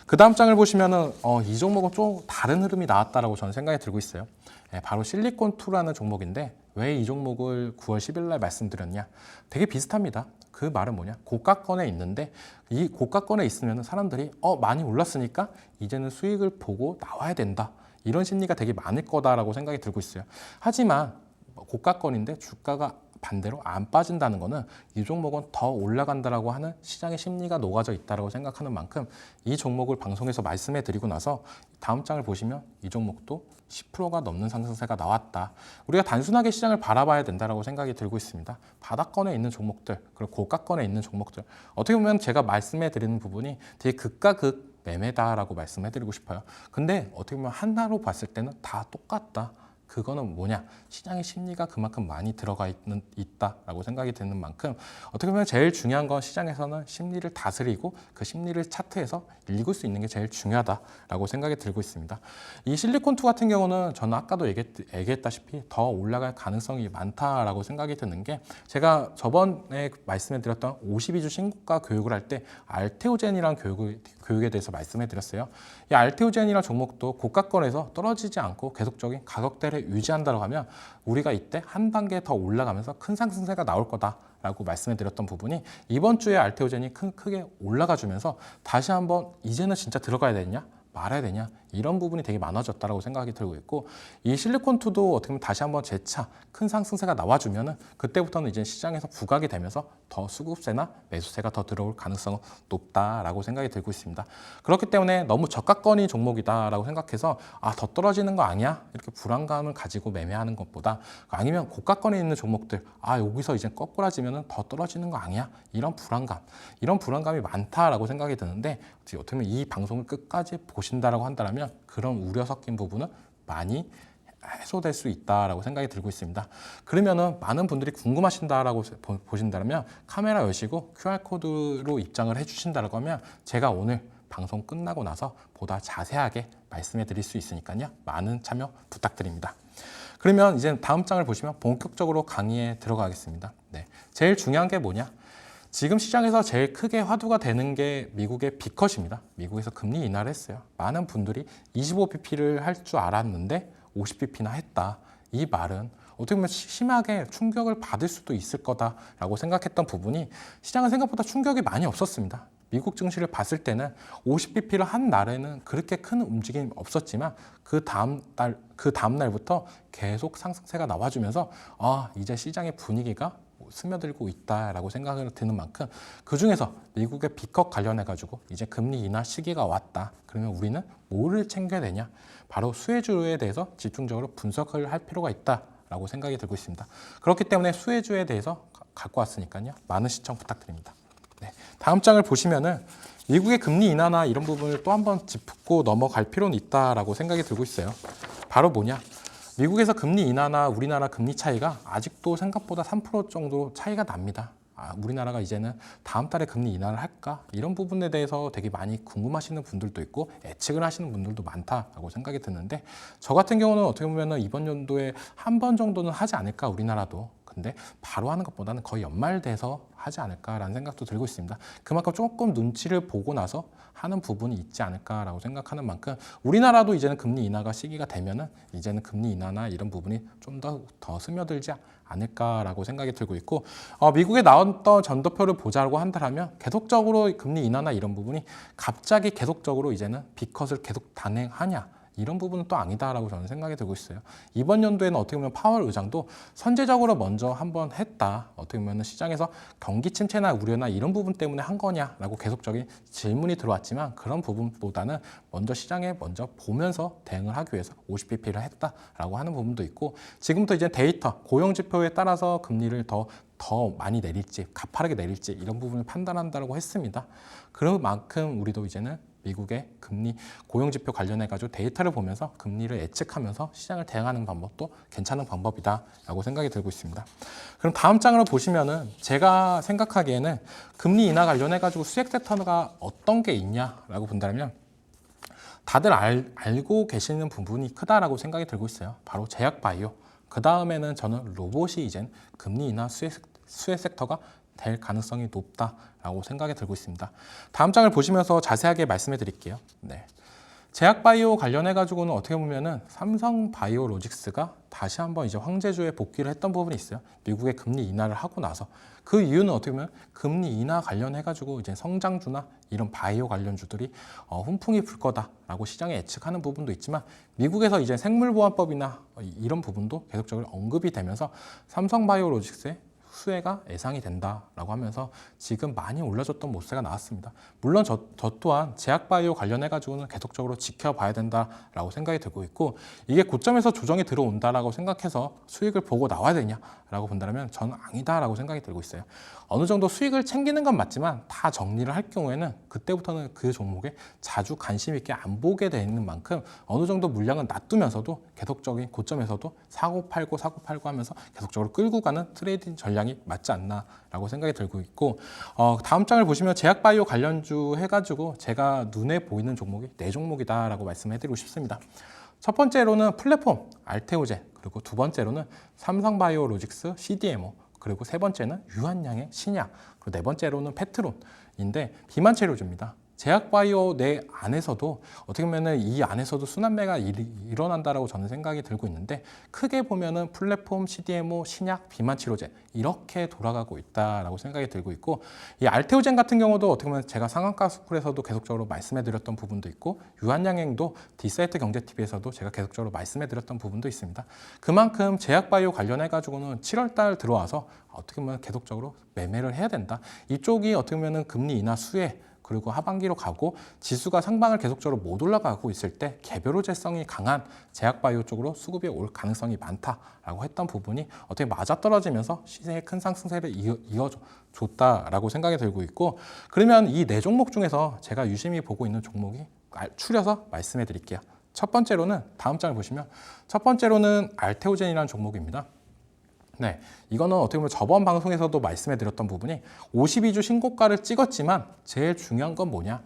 그 다음 장을 보시면은 이 종목은 좀 다른 흐름이 나왔다라고 저는 생각이 들고 있어요. 네, 바로 실리콘2라는 종목인데, 왜 이 종목을 9월 10일 날 말씀드렸냐, 되게 비슷합니다. 그 말은 뭐냐, 고가권에 있는데 이 고가권에 있으면 사람들이 많이 올랐으니까 이제는 수익을 보고 나와야 된다, 이런 심리가 되게 많을 거다라고 생각이 들고 있어요. 하지만 고가권인데 주가가 반대로 안 빠진다는 거는 이 종목은 더 올라간다라고 하는 시장의 심리가 녹아져 있다라고 생각하는 만큼 이 종목을 방송에서 말씀해 드리고 나서 다음 장을 보시면 이 종목도 10%가 넘는 상승세가 나왔다. 우리가 단순하게 시장을 바라봐야 된다라고 생각이 들고 있습니다. 바닥권에 있는 종목들, 그리고 고가권에 있는 종목들, 어떻게 보면 제가 말씀해 드리는 부분이 되게 극과 극 매매다라고 말씀해 드리고 싶어요. 근데 어떻게 보면 하나로 봤을 때는 다 똑같다. 그거는 뭐냐? 시장의 심리가 그만큼 많이 들어가 있다라고 생각이 드는 만큼 어떻게 보면 제일 중요한 건 시장에서는 심리를 다스리고 그 심리를 차트에서 읽을 수 있는 게 제일 중요하다라고 생각이 들고 있습니다. 이 실리콘2 같은 경우는 저는 아까도 얘기했다시피 더 올라갈 가능성이 많다라고 생각이 드는 게 제가 저번에 말씀해 드렸던 52주 신고가 교육을 할 때 알테오젠이라는 교육에 대해서 말씀해 드렸어요. 이 알테오젠이라는 종목도 고가권에서 떨어지지 않고 계속적인 가격대를 유지한다고 하면 우리가 이때 한 단계 더 올라가면서 큰 상승세가 나올 거다라고 말씀해 드렸던 부분이 이번 주에 알테오젠이 크게 올라가 주면서 다시 한번 이제는 진짜 들어가야 되냐? 말아야 되냐? 이런 부분이 되게 많아졌다고 생각이 들고 있고 이 실리콘2도 어떻게 보면 다시 한번 재차 큰 상승세가 나와주면은 그때부터는 이제 시장에서 부각이 되면서 더 수급세나 매수세가 더 들어올 가능성은 높다라고 생각이 들고 있습니다. 그렇기 때문에 너무 저가권이 종목이다라고 생각해서 더 떨어지는 거 아니야? 이렇게 불안감을 가지고 매매하는 것보다 아니면 고가권에 있는 종목들 여기서 이제 거꾸라지면은 더 떨어지는 거 아니야? 이런 불안감이 많다라고 생각이 드는데 어떻게 보면 이 방송을 끝까지 보신다라고 한다면 그런 우려 섞인 부분은 많이 해소될 수 있다라고 생각이 들고 있습니다. 그러면은 많은 분들이 궁금하신다라고 보신다면 카메라 여시고 QR코드로 입장을 해주신다라고 하면 제가 오늘 방송 끝나고 나서 보다 자세하게 말씀해 드릴 수 있으니까요. 많은 참여 부탁드립니다. 그러면 이제 다음 장을 보시면 본격적으로 강의에 들어가겠습니다. 네, 제일 중요한 게 뭐냐? 지금 시장에서 제일 크게 화두가 되는 게 미국의 B컷입니다. 미국에서 금리 인하를 했어요. 많은 분들이 25bp를 할 줄 알았는데 50bp나 했다. 이 말은 어떻게 보면 심하게 충격을 받을 수도 있을 거다라고 생각했던 부분이 시장은 생각보다 충격이 많이 없었습니다. 미국 증시를 봤을 때는 50bp를 한 날에는 그렇게 큰 움직임이 없었지만 그 다음 날부터 계속 상승세가 나와주면서 이제 시장의 분위기가 스며들고 있다라고 생각을 드는 만큼 그중에서 미국의 B컷 관련해 가지고 이제 금리 인하 시기가 왔다. 그러면 우리는 뭐를 챙겨야 되냐? 바로 수혜주에 대해서 집중적으로 분석을 할 필요가 있다라고 생각이 들고 있습니다. 그렇기 때문에 수혜주에 대해서 갖고 왔으니까요. 많은 시청 부탁드립니다. 네, 다음 장을 보시면은 미국의 금리 인하나 이런 부분을 또 한번 짚고 넘어갈 필요는 있다라고 생각이 들고 있어요. 바로 뭐냐? 미국에서 금리 인하나 우리나라 금리 차이가 아직도 생각보다 3% 정도 차이가 납니다. 우리나라가 이제는 다음 달에 금리 인하를 할까? 이런 부분에 대해서 되게 많이 궁금하시는 분들도 있고 예측을 하시는 분들도 많다라고 생각이 드는데 저 같은 경우는 어떻게 보면 이번 연도에 한 번 정도는 하지 않을까 우리나라도. 근데 바로 하는 것보다는 거의 연말 돼서 하지 않을까라는 생각도 들고 있습니다. 그만큼 조금 눈치를 보고 나서 하는 부분이 있지 않을까라고 생각하는 만큼 우리나라도 이제는 금리 인하가 시기가 되면은 이제는 금리 인하나 이런 부분이 좀 더 스며들지 않을까라고 생각이 들고 있고 미국에 나왔던 전도표를 보자고 한다면 계속적으로 금리 인하나 이런 부분이 갑자기 계속적으로 이제는 B컷을 계속 단행하냐 이런 부분은 또 아니다라고 저는 생각이 들고 있어요. 이번 연도에는 어떻게 보면 파월 의장도 선제적으로 먼저 한번 했다. 어떻게 보면 시장에서 경기 침체나 우려나 이런 부분 때문에 한 거냐라고 계속적인 질문이 들어왔지만 그런 부분보다는 먼저 시장에 먼저 보면서 대응을 하기 위해서 50bp를 했다라고 하는 부분도 있고 지금부터 이제 데이터, 고용 지표에 따라서 금리를 더 많이 내릴지, 가파르게 내릴지 이런 부분을 판단한다고 했습니다. 그런 만큼 우리도 이제는 미국의 금리 고용지표 관련해가지고 데이터를 보면서 금리를 예측하면서 시장을 대응하는 방법도 괜찮은 방법이다라고 생각이 들고 있습니다. 그럼 다음 장으로 보시면은 제가 생각하기에는 금리 인하 관련해가지고 수익 섹터가 어떤 게 있냐라고 본다면 다들 알고 계시는 부분이 크다라고 생각이 들고 있어요. 바로 제약바이오. 그 다음에는 저는 로봇이 이젠 금리 인하 수혜 섹터가 될 가능성이 높다라고 생각이 들고 있습니다. 다음 장을 보시면서 자세하게 말씀해 드릴게요. 네. 제약바이오 관련해 가지고는 어떻게 보면은 삼성바이오로직스가 다시 한번 이제 황제주에 복귀를 했던 부분이 있어요. 미국의 금리 인하를 하고 나서 그 이유는 어떻게 보면 금리 인하 관련해 가지고 이제 성장주나 이런 바이오 관련주들이 훈풍이 불 거다라고 시장에 예측하는 부분도 있지만 미국에서 이제 생물보안법이나 이런 부분도 계속적으로 언급이 되면서 삼성바이오로직스의 수혜가 예상이 된다라고 하면서 지금 많이 올라졌던 모세가 나왔습니다. 물론 저 또한 제약바이오 관련해가지고는 계속적으로 지켜봐야 된다라고 생각이 들고 있고, 이게 고점에서 조정이 들어온다라고 생각해서 수익을 보고 나와야 되냐라고 본다면 저는 아니다라고 생각이 들고 있어요. 어느 정도 수익을 챙기는 건 맞지만 다 정리를 할 경우에는 그때부터는 그 종목에 자주 관심 있게 안 보게 되는 만큼 어느 정도 물량은 놔두면서도 계속적인 고점에서도 사고 팔고 하면서 계속적으로 끌고 가는 트레이딩 전략이 맞지 않나라고 생각이 들고 있고, 다음 장을 보시면 제약바이오 관련주 해가지고 제가 눈에 보이는 종목이 4종목이다라고 말씀해드리고 싶습니다. 첫 번째로는 플랫폼 알테오젠, 그리고 두 번째로는 삼성바이오로직스 CDMO, 그리고 세 번째는 유한양의 신약, 그리고 네 번째로는 페트론인데 비만 치료제입니다. 제약바이오 내 안에서도 어떻게 보면은 이 안에서도 순환매가 일어난다라고 저는 생각이 들고 있는데, 크게 보면은 플랫폼, CDMO, 신약, 비만 치료제 이렇게 돌아가고 있다라고 생각이 들고 있고, 이 알테오젠 같은 경우도 어떻게 보면 제가 상한가 스쿨에서도 계속적으로 말씀해드렸던 부분도 있고, 유한양행도 디사이트 경제TV에서도 제가 계속적으로 말씀해드렸던 부분도 있습니다. 그만큼 제약바이오 관련해가지고는 7월달 들어와서 어떻게 보면 계속적으로 매매를 해야 된다. 이쪽이 어떻게 보면은 금리 인하 수혜, 그리고 하반기로 가고 지수가 상방을 계속적으로 못 올라가고 있을 때 개별호재성이 강한 제약바이오 쪽으로 수급이 올 가능성이 많다라고 했던 부분이 어떻게 맞아떨어지면서 시세의 큰 상승세를 이어줬다라고 생각이 들고 있고, 그러면 이 4종목 중에서 제가 유심히 보고 있는 종목이 추려서 말씀해 드릴게요. 첫 번째로는 다음 장을 보시면 첫 번째로는 알테오젠이라는 종목입니다. 네, 이거는 어떻게 보면 저번 방송에서도 말씀해드렸던 부분이 52주 신고가를 찍었지만 제일 중요한 건 뭐냐?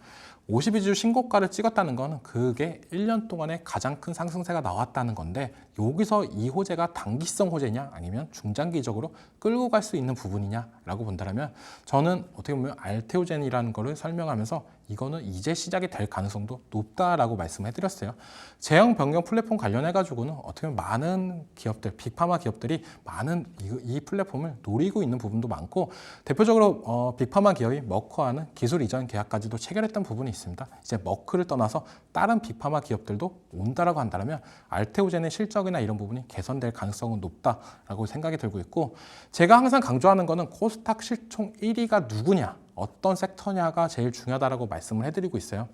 52주 신고가를 찍었다는 거는 그게 1년 동안에 가장 큰 상승세가 나왔다는 건데, 여기서 이 호재가 단기성 호재냐 아니면 중장기적으로 끌고 갈 수 있는 부분이냐라고 본다면 저는 어떻게 보면 알테오젠이라는 거를 설명하면서 이거는 이제 시작이 될 가능성도 높다라고 말씀해드렸어요. 제형 변경 플랫폼 관련해가지고는 어떻게 보면 많은 기업들, 빅파마 기업들이 많은 이 플랫폼을 노리고 있는 부분도 많고, 대표적으로 빅파마 기업이 머크와는 기술 이전 계약까지도 체결했던 부분이 있습니다. 이제 머크를 떠나서 다른 빅파마 기업들도 온다라고 한다면 알테오젠의 실적이나 이런 부분이 개선될 가능성은 높다라고 생각이 들고 있고, 제가 항상 강조하는 거는 코스닥 실총 1위가 누구냐, 어떤 섹터냐가 제일 중요하다라고 말씀을 해드리고 있어요.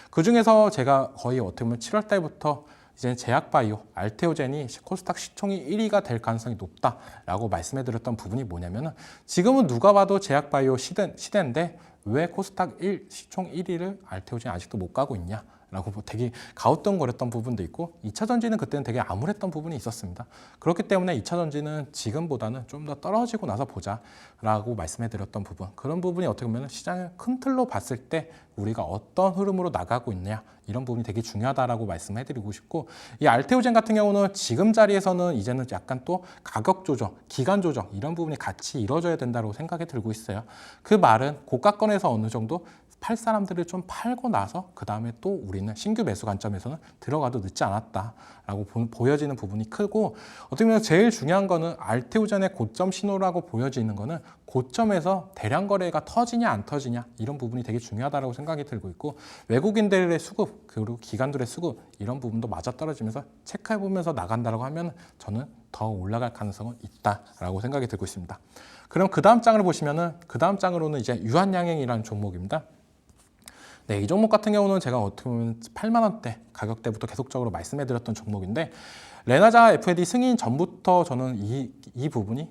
그 중에서 제가 거의 어떻게 보면 7월 달부터 이제 제약바이오, 알테오젠이 코스닥 시총이 1위가 될 가능성이 높다라고 말씀해드렸던 부분이 뭐냐면은, 지금은 누가 봐도 제약바이오 시대인데 왜 코스닥 시총 1위를 알테오젠이 아직도 못 가고 있냐? 라고 되게 가우뚱거렸던 부분도 있고, 2차 전지는 그때는 되게 암울했던 부분이 있었습니다. 그렇기 때문에 2차 전지는 지금보다는 좀 더 떨어지고 나서 보자 라고 말씀해드렸던 부분, 그런 부분이 어떻게 보면 시장을 큰 틀로 봤을 때 우리가 어떤 흐름으로 나가고 있냐, 이런 부분이 되게 중요하다라고 말씀해드리고 싶고, 이 알테오젠 같은 경우는 지금 자리에서는 이제는 약간 또 가격 조정, 기간 조정 이런 부분이 같이 이루어져야 된다고 생각이 들고 있어요. 그 말은 고가권에서 어느 정도 팔 사람들을 좀 팔고 나서 그 다음에 또 우리는 신규 매수 관점에서는 들어가도 늦지 않았다라고 보여지는 부분이 크고, 어떻게 보면 제일 중요한 거는 알테오젠의 고점 신호라고 보여지는 거는 고점에서 대량 거래가 터지냐 안 터지냐, 이런 부분이 되게 중요하다고 생각이 들고 있고, 외국인들의 수급 그리고 기관들의 수급 이런 부분도 맞아떨어지면서 체크해 보면서 나간다라고 하면 저는 더 올라갈 가능성은 있다라고 생각이 들고 있습니다. 그럼 그 다음 장을 보시면은, 그 다음 장으로는 이제 유한양행이라는 종목입니다. 네, 이 종목 같은 경우는 제가 어떻게 보면 8만 원대 가격대부터 계속적으로 말씀해드렸던 종목인데, 레나자 FAD 승인 전부터 저는 이 부분이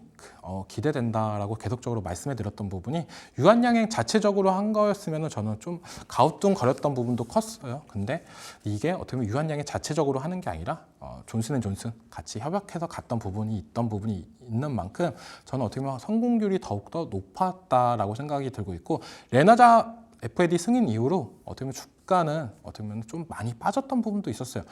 기대된다라고 계속적으로 말씀해드렸던 부분이, 유한양행 자체적으로 한 거였으면 저는 좀 가우뚱거렸던 부분도 컸어요. 근데 이게 어떻게 보면 유한양행 자체적으로 하는 게 아니라 존슨앤존슨 같이 협약해서 갔던 부분이 있던 부분이 있는 만큼 저는 어떻게 보면 성공률이 더욱더 높았다라고 생각이 들고 있고, 레나자 FAD 승인 이후로 어떻게 보면 주가는 어떻게 보면 좀 많이 빠졌던 부분도 있었어요.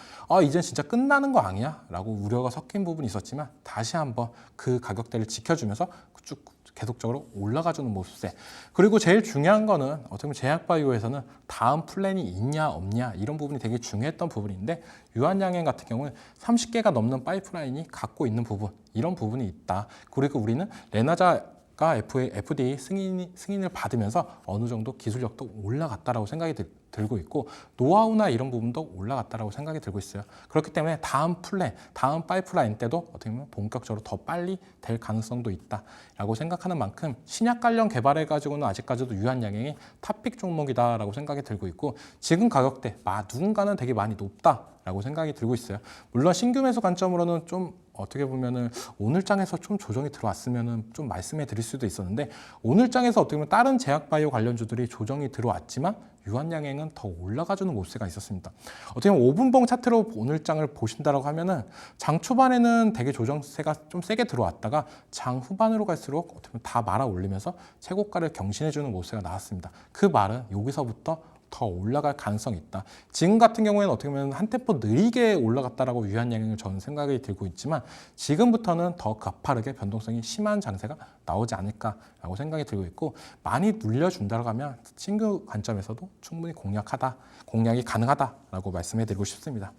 이젠 진짜 끝나는 거 아니야? 라고 우려가 섞인 부분이 있었지만 다시 한번 그 가격대를 지켜주면서 쭉 계속적으로 올라가주는 모습세. 그리고 제일 중요한 거는 어떻게 보면 제약바이오에서는 다음 플랜이 있냐 없냐, 이런 부분이 되게 중요했던 부분인데, 유한양행 같은 경우는 30개가 넘는 파이프라인이 갖고 있는 부분, 이런 부분이 있다. 그리고 우리는 레나자 FDA 승인을 받으면서 어느 정도 기술력도 올라갔다라고 생각이 들고 있고 노하우나 이런 부분도 올라갔다라고 생각이 들고 있어요. 그렇기 때문에 다음 플랜, 다음 파이프라인 때도 어떻게 보면 본격적으로 더 빨리 될 가능성도 있다라고 생각하는 만큼 신약 관련 개발해 가지고는 아직까지도 유한양행이 탑픽 종목이다라고 생각이 들고 있고 지금 가격대 누군가는 되게 많이 높다라고 생각이 들고 있어요. 물론 신규 매수 관점으로는 좀 어떻게 보면은 오늘 장에서 좀 조정이 들어왔으면은 좀 말씀해 드릴 수도 있었는데 오늘 장에서 어떻게 보면 다른 제약바이오 관련주들이 조정이 들어왔지만 유한양행은 더 올라가주는 모습가 있었습니다. 어떻게 보면 5분봉 차트로 오늘 장을 보신다라고 하면은 장 초반에는 되게 조정세가 좀 세게 들어왔다가 장 후반으로 갈수록 어떻게 보면 다 말아 올리면서 최고가를 경신해주는 모습가 나왔습니다. 그 말은 여기서부터 더 올라갈 가능성이 있다. 지금 같은 경우에는 어떻게 보면 한 템포 느리게 올라갔다라고 유한양행을 저는 생각이 들고 있지만 지금부터는 더 가파르게 변동성이 심한 장세가 나오지 않을까라고 생각이 들고 있고 많이 눌려준다고 하면 신규 관점에서도 충분히 공략이 가능하다라고 말씀해드리고 싶습니다.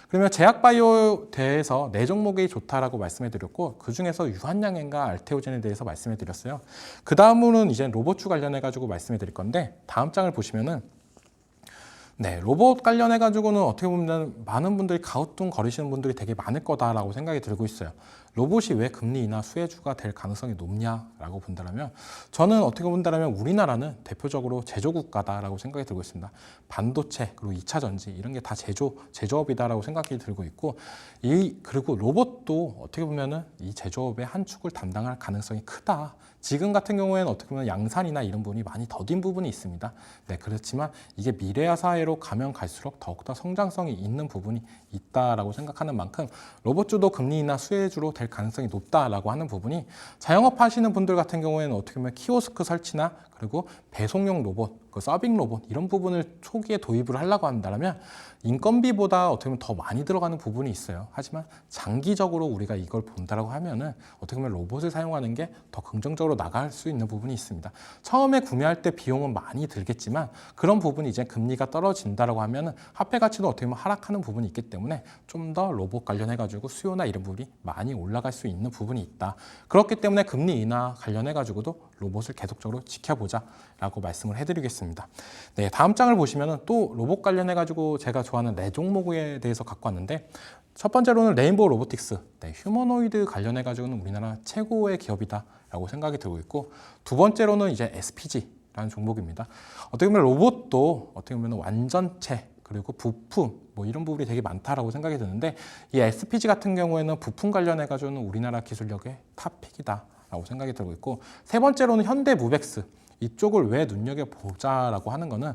그러면 제약바이오 대해서 네 종목이 좋다라고 말씀해드렸고 그 중에서 유한양행과 알테오젠에 대해서 말씀해드렸어요. 그 다음으로는 이제 로봇주 관련해가지고 말씀해드릴 건데 다음 장을 보시면은 네, 로봇 관련해가지고는 어떻게 보면 많은 분들이 가우뚱거리시는 분들이 되게 많을 거다라고 생각이 들고 있어요. 로봇이 왜 금리 인하 수혜주가 될 가능성이 높냐라고 본다면 저는 어떻게 본다면 우리나라는 대표적으로 제조국가다라고 생각이 들고 있습니다. 반도체 그리고 2차 전지 이런 게 다 제조업이다라고 생각이 들고 있고 그리고 로봇도 어떻게 보면은 이 제조업의 한 축을 담당할 가능성이 크다. 지금 같은 경우에는 어떻게 보면 양산이나 이런 부분이 많이 더딘 부분이 있습니다. 네, 그렇지만 이게 미래화 사회로 가면 갈수록 더욱더 성장성이 있는 부분이 있다라고 생각하는 만큼 로봇주도 금리 인하 수혜주로 될 가능성이 높다라고 하는 부분이 자영업 하시는 분들 같은 경우에는 어떻게 보면 키오스크 설치나 그리고 배송용 로봇, 서빙 로봇 이런 부분을 초기에 도입을 하려고 한다면 인건비보다 어떻게 보면 더 많이 들어가는 부분이 있어요. 하지만 장기적으로 우리가 이걸 본다라고 하면은 어떻게 보면 로봇을 사용하는 게 더 긍정적으로 나갈 수 있는 부분이 있습니다. 처음에 구매할 때 비용은 많이 들겠지만 그런 부분이 이제 금리가 떨어진다라고 하면은 화폐 가치도 어떻게 보면 하락하는 부분이 있기 때문에 좀 더 로봇 관련해 가지고 수요나 이런 부분이 많이 올라갈 수 있는 부분이 있다. 그렇기 때문에 금리 인하 관련해 가지고도 로봇을 계속적으로 지켜보자라고 말씀을 해드리겠습니다. 네, 다음 장을 보시면은 또 로봇 관련해 가지고 제가 좋아하는 네 종목에 대해서 갖고 왔는데 첫 번째로는 레인보우 로보틱스, 네, 휴머노이드 관련해 가지고는 우리나라 최고의 기업이다라고 생각이 들고 있고 두 번째로는 이제 SPG라는 종목입니다. 어떻게 보면 로봇도 어떻게 보면 완전체 그리고 부품 뭐 이런 부분이 되게 많다라고 생각이 드는데 이 SPG 같은 경우에는 부품 관련해 가지고는 우리나라 기술력의 탑픽이다라고 생각이 들고 있고 세 번째로는 현대무벡스 이쪽을 왜 눈여겨보자라고 하는 거는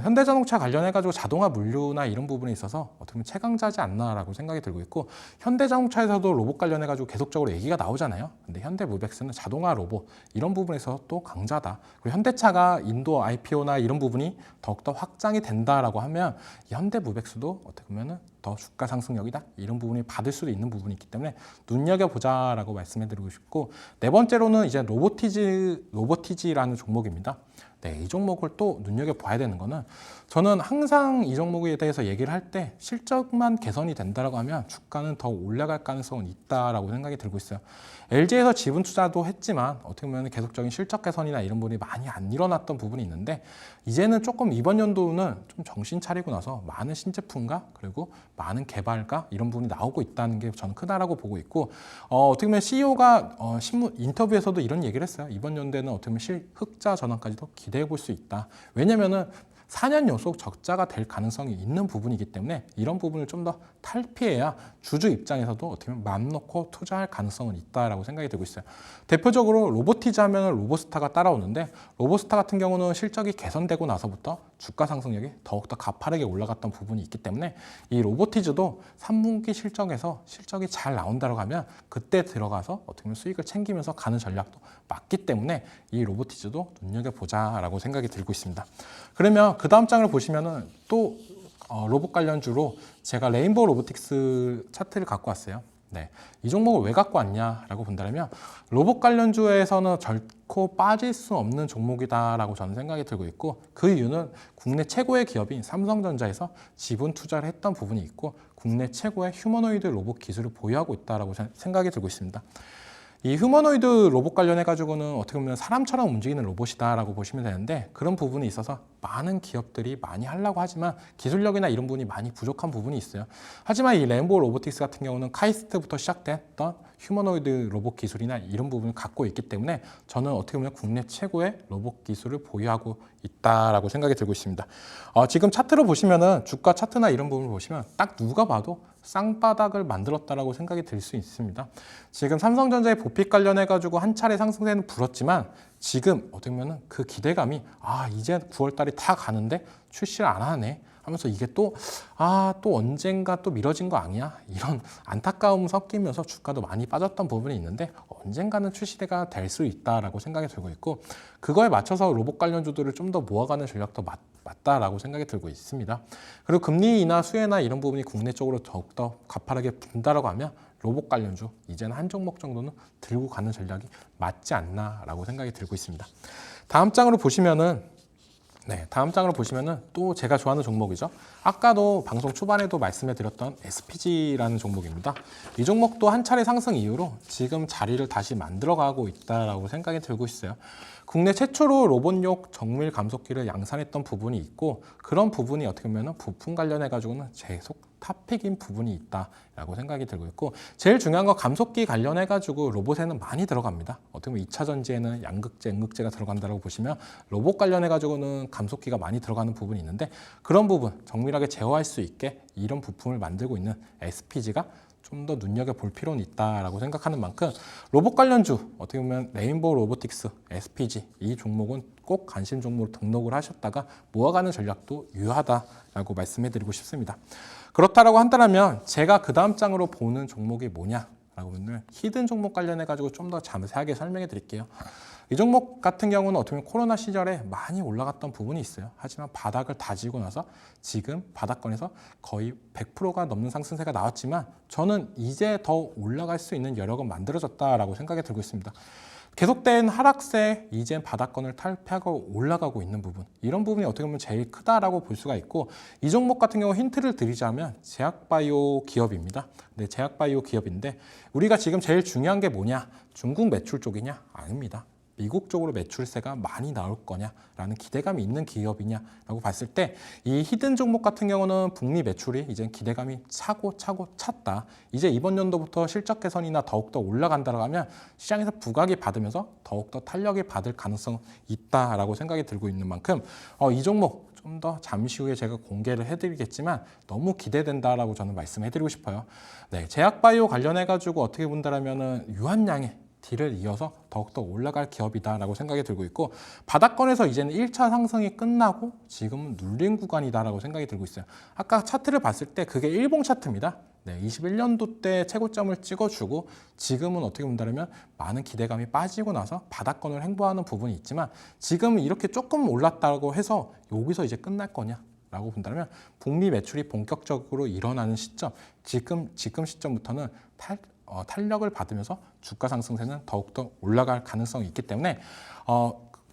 현대자동차 관련해가지고 자동화 물류나 이런 부분에 있어서 어떻게 보면 최강자지 않나라고 생각이 들고 있고 현대자동차에서도 로봇 관련해가지고 계속적으로 얘기가 나오잖아요. 근데 현대무벡스는 자동화 로봇 이런 부분에서 또 강자다. 그리고 현대차가 인도 IPO나 이런 부분이 더욱더 확장이 된다라고 하면 현대무벡스도 어떻게 보면은 더 주가 상승력이다 이런 부분이 받을 수도 있는 부분이 있기 때문에 눈여겨보자라고 말씀해드리고 싶고 네 번째로는 이제 로보티지라는 종목입니다. 네, 이 종목을 또 눈여겨봐야 되는 거는 저는 항상 이 종목에 대해서 얘기를 할 때 실적만 개선이 된다고 하면 주가는 더 올라갈 가능성은 있다라고 생각이 들고 있어요. LG에서 지분 투자도 했지만 어떻게 보면 계속적인 실적 개선이나 이런 부분이 많이 안 일어났던 부분이 있는데 이제는 조금 이번 연도는 좀 정신 차리고 나서 많은 신제품과 그리고 많은 개발과 이런 부분이 나오고 있다는 게 저는 크다라고 보고 있고 어떻게 보면 CEO가 신문 인터뷰에서도 이런 얘기를 했어요. 이번 연도에는 어떻게 보면 흑자 전환까지도 기대해 볼 수 있다. 왜냐면은 4년 연속 적자가 될 가능성이 있는 부분이기 때문에 이런 부분을 좀 더 탈피해야 주주 입장에서도 어떻게 보면 맘 놓고 투자할 가능성은 있다라고 생각이 들고 있어요. 대표적으로 로보티즈 하면 로보스타가 따라오는데 로보스타 같은 경우는 실적이 개선되고 나서부터 주가 상승력이 더욱더 가파르게 올라갔던 부분이 있기 때문에 이 로보티즈도 3분기 실적에서 실적이 잘 나온다고 하면 그때 들어가서 어떻게 보면 수익을 챙기면서 가는 전략도 맞기 때문에 이 로보티즈도 눈여겨보자라고 생각이 들고 있습니다. 그러면 그 다음 장을 보시면은 또 로봇 관련주로 제가 레인보우 로보틱스 차트를 갖고 왔어요. 네, 이 종목을 왜 갖고 왔냐라고 본다면 로봇 관련주에서는 결코 빠질 수 없는 종목이다라고 저는 생각이 들고 있고 그 이유는 국내 최고의 기업인 삼성전자에서 지분 투자를 했던 부분이 있고 국내 최고의 휴머노이드 로봇 기술을 보유하고 있다라고 생각이 들고 있습니다. 이 휴머노이드 로봇 관련해 가지고는 어떻게 보면 사람처럼 움직이는 로봇이다라고 보시면 되는데 그런 부분이 있어서 많은 기업들이 많이 하려고 하지만 기술력이나 이런 부분이 많이 부족한 부분이 있어요. 하지만 이 레인보우 로보틱스 같은 경우는 카이스트부터 시작됐던 휴머노이드 로봇 기술이나 이런 부분을 갖고 있기 때문에 저는 어떻게 보면 국내 최고의 로봇 기술을 보유하고 있다라고 생각이 들고 있습니다. 지금 차트로 보시면은 주가 차트나 이런 부분을 보시면 딱 누가 봐도 쌍바닥을 만들었다라고 생각이 들 수 있습니다. 지금 삼성전자의 보픽 관련해 가지고 한 차례 상승세는 불었지만 지금 어떻게 보면은 그 기대감이 이제 9월 달이 다 가는데 출시를 안 하네 하면서 이게 또 언젠가 또 미뤄진 거 아니야? 이런 안타까움 섞이면서 주가도 많이 빠졌던 부분이 있는데 언젠가는 출시가 될 수 있다라고 생각이 들고 있고 그거에 맞춰서 로봇 관련주들을 좀 더 모아가는 전략도 맞다라고 생각이 들고 있습니다. 그리고 금리 인하 수혜나 이런 부분이 국내 쪽으로 더욱더 가파르게 분다라고 하면 로봇 관련주 이제는 한 종목 정도는 들고 가는 전략이 맞지 않나라고 생각이 들고 있습니다. 다음 장으로 보시면은 또 제가 좋아하는 종목이죠. 아까도 방송 초반에도 말씀해 드렸던 SPG라는 종목입니다. 이 종목도 한 차례 상승 이후로 지금 자리를 다시 만들어가고 있다라고 생각이 들고 있어요. 국내 최초로 로봇용 정밀 감속기를 양산했던 부분이 있고 그런 부분이 어떻게 보면 부품 관련해 가지고는 계속 탑픽인 부분이 있다라고 생각이 들고 있고 제일 중요한 건 감속기 관련해 가지고 로봇에는 많이 들어갑니다. 어떻게 보면 2차 전지에는 양극재, 음극재가 들어간다고 보시면 로봇 관련해 가지고는 감속기가 많이 들어가는 부분이 있는데 그런 부분 정밀하게 제어할 수 있게 이런 부품을 만들고 있는 SPG가 좀 더 눈여겨볼 필요는 있다라고 생각하는 만큼 로봇 관련주 어떻게 보면 레인보우 로보틱스, SPG 이 종목은 꼭 관심 종목으로 등록을 하셨다가 모아가는 전략도 유효하다라고 말씀해드리고 싶습니다. 그렇다라고 한다면 제가 그 다음 장으로 보는 종목이 뭐냐라고 하면 히든 종목 관련해 가지고 좀 더 자세하게 설명해 드릴게요. 이 종목 같은 경우는 어떻게 보면 코로나 시절에 많이 올라갔던 부분이 있어요. 하지만 바닥을 다지고 나서 지금 바닥권에서 거의 100%가 넘는 상승세가 나왔지만 저는 이제 더 올라갈 수 있는 여력은 만들어졌다라고 생각이 들고 있습니다. 계속된 하락세 이젠 바닥권을 탈피하고 올라가고 있는 부분 이런 부분이 어떻게 보면 제일 크다라고 볼 수가 있고 이 종목 같은 경우 힌트를 드리자면 제약바이오 기업입니다. 네, 제약바이오 기업인데 우리가 지금 제일 중요한 게 뭐냐? 중국 매출 쪽이냐? 아닙니다. 미국 쪽으로 매출세가 많이 나올 거냐라는 기대감이 있는 기업이냐라고 봤을 때 이 히든 종목 같은 경우는 북미 매출이 이제 기대감이 차고 찼다. 이제 이번 연도부터 실적 개선이나 더욱더 올라간다고 하면 시장에서 부각이 받으면서 더욱더 탄력이 받을 가능성이 있다라고 생각이 들고 있는 만큼 이 종목 좀 더 잠시 후에 제가 공개를 해드리겠지만 너무 기대된다라고 저는 말씀해드리고 싶어요. 네, 제약바이오 관련해가지고 어떻게 본다라면은 유한량의 딜을 이어서 더욱더 올라갈 기업이다라고 생각이 들고 있고 바닥권에서 이제는 1차 상승이 끝나고 지금은 눌린 구간이다라고 생각이 들고 있어요. 아까 차트를 봤을 때 그게 일봉 차트입니다. 네, 21년도 때 최고점을 찍어주고 지금은 어떻게 본다면 많은 기대감이 빠지고 나서 바닥권을 횡보하는 부분이 있지만 지금은 이렇게 조금 올랐다고 해서 여기서 이제 끝날 거냐? 라고 본다면 북미 매출이 본격적으로 일어나는 시점, 지금 시점부터는 탄력을 받으면서 주가 상승세는 더욱더 올라갈 가능성이 있기 때문에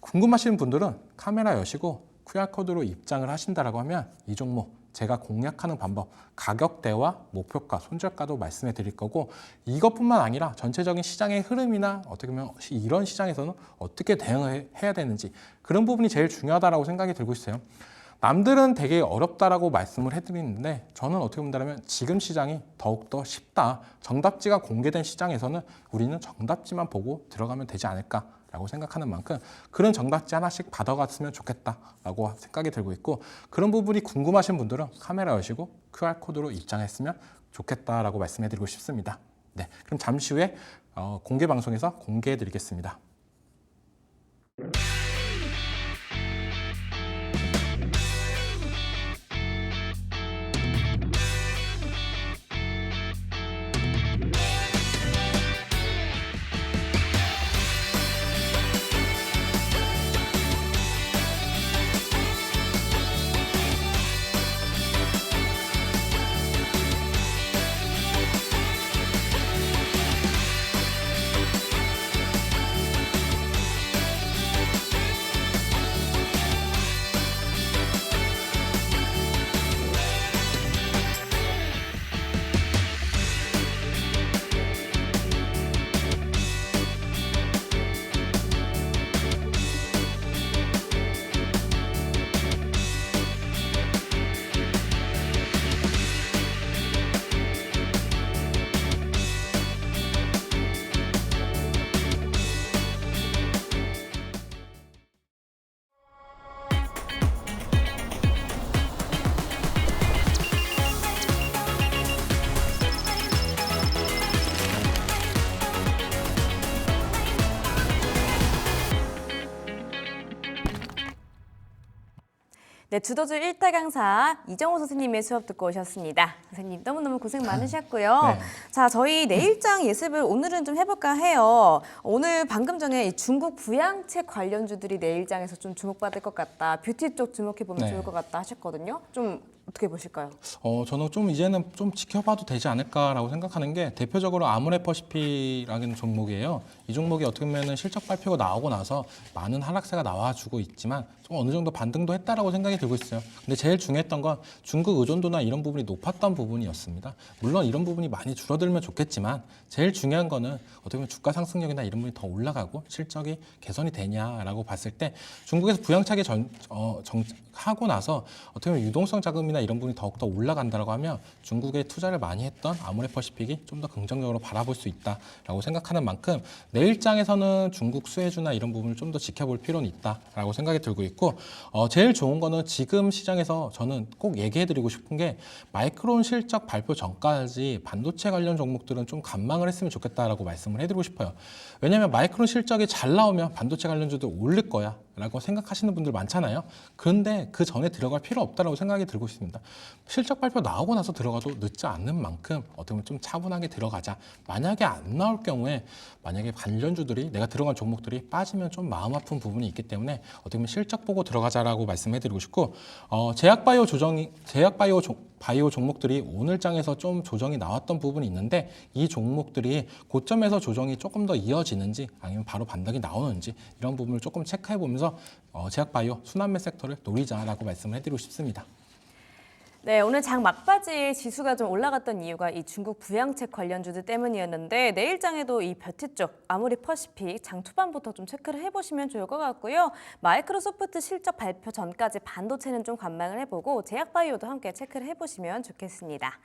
궁금하신 분들은 카메라 여시고 QR코드로 입장을 하신다라고 하면 이 종목 제가 공략하는 방법, 가격대와 목표가, 손절가도 말씀해 드릴 거고 이것뿐만 아니라 전체적인 시장의 흐름이나 어떻게 보면 이런 시장에서는 어떻게 대응해야 되는지 그런 부분이 제일 중요하다고 생각이 들고 있어요. 남들은 되게 어렵다라고 말씀을 해드리는데 저는 어떻게 본다면 지금 시장이 더욱더 쉽다. 정답지가 공개된 시장에서는 우리는 정답지만 보고 들어가면 되지 않을까라고 생각하는 만큼 그런 정답지 하나씩 받아갔으면 좋겠다라고 생각이 들고 있고 그런 부분이 궁금하신 분들은 카메라 여시고 QR코드로 입장했으면 좋겠다라고 말씀해드리고 싶습니다. 네, 그럼 잠시 후에 공개 방송에서 공개해드리겠습니다. 네, 두더주 1타 강사 이정호 선생님의 수업 듣고 오셨습니다. 선생님 너무너무 고생 많으셨고요. 네. 자, 저희 내일장 예습을 오늘은 좀 해볼까 해요. 오늘 방금 전에 이 중국 부양책 관련주들이 내일장에서 좀 주목받을 것 같다. 뷰티 쪽 주목해보면 네. 좋을 것 같다 하셨거든요. 좀 어떻게 보실까요? 저는 좀 이제는 좀 지켜봐도 되지 않을까라고 생각하는 게 대표적으로 아모레퍼시픽이라는 종목이에요. 이 종목이 어떻게 보면 실적 발표가 나오고 나서 많은 하락세가 나와주고 있지만 좀 어느 정도 반등도 했다라고 생각이 들고 있어요. 근데 제일 중요했던 건 중국 의존도나 이런 부분이 높았던 부분이었습니다. 물론 이런 부분이 많이 줄어들면 좋겠지만 제일 중요한 거는 어떻게 보면 주가 상승력이나 이런 부분이 더 올라가고 실적이 개선이 되냐라고 봤을 때 중국에서 부양책이 하고 나서 어떻게 보면 유동성 자금이나 이런 부분이 더욱더 올라간다고 하면 중국에 투자를 많이 했던 아모레퍼시픽이 좀 더 긍정적으로 바라볼 수 있다라고 생각하는 만큼 내일장에서는 중국 수혜주나 이런 부분을 좀 더 지켜볼 필요는 있다라고 생각이 들고 있고 제일 좋은 거는 지금 시장에서 저는 꼭 얘기해드리고 싶은 게 마이크론 실적 발표 전까지 반도체 관련 종목들은 좀 관망을 했으면 좋겠다라고 말씀을 해드리고 싶어요. 왜냐하면 마이크론 실적이 잘 나오면 반도체 관련주들 올릴 거야 라고 생각하시는 분들 많잖아요. 그런데 그 전에 들어갈 필요 없다라고 생각이 들고 있습니다. 실적 발표 나오고 나서 들어가도 늦지 않는 만큼 어떻게 보면 좀 차분하게 들어가자. 만약에 안 나올 경우에 만약에 관련주들이 내가 들어간 종목들이 빠지면 좀 마음 아픈 부분이 있기 때문에 어떻게 보면 실적 보고 들어가자라고 말씀해드리고 싶고 바이오 종목들이 오늘 장에서 좀 조정이 나왔던 부분이 있는데 이 종목들이 고점에서 조정이 조금 더 이어지는지 아니면 바로 반등이 나오는지 이런 부분을 조금 체크해 보면서 제약바이오 순환매 섹터를 노리자라고 말씀을 해드리고 싶습니다. 네, 오늘 장 막바지에 지수가 좀 올라갔던 이유가 이 중국 부양책 관련주들 때문이었는데 내일장에도 이 뷰티 쪽 아모레퍼시픽 장 초반부터 좀 체크를 해보시면 좋을 것 같고요. 마이크로소프트 실적 발표 전까지 반도체는 좀 관망을 해보고 제약바이오도 함께 체크를 해보시면 좋겠습니다.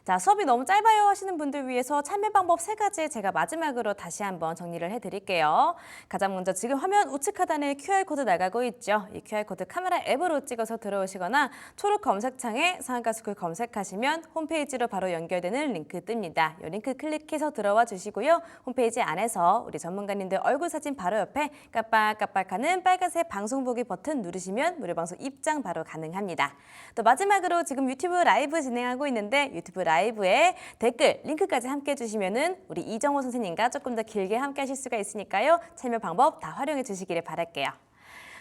자, 수업이 너무 짧아요 하시는 분들 위해서 참여 방법 3가지 제가 마지막으로 다시 한번 정리를 해드릴게요. 가장 먼저 지금 화면 우측 하단에 QR코드 나가고 있죠. 이 QR코드 카메라 앱으로 찍어서 들어오시거나 초록 검색창에 상한가스쿨 검색하시면 홈페이지로 바로 연결되는 링크 뜹니다. 이 링크 클릭해서 들어와 주시고요. 홈페이지 안에서 우리 전문가님들 얼굴 사진 바로 옆에 깜빡깜빡하는 빨간색 방송 보기 버튼 누르시면 무료 방송 입장 바로 가능합니다. 또 마지막으로 지금 유튜브 라이브 진행하고 있는데 유튜브 라이브에 댓글, 링크까지 함께 해주시면은 우리 이정호 선생님과 조금 더 길게 함께 하실 수가 있으니까요. 참여 방법 다 활용해 주시기를 바랄게요.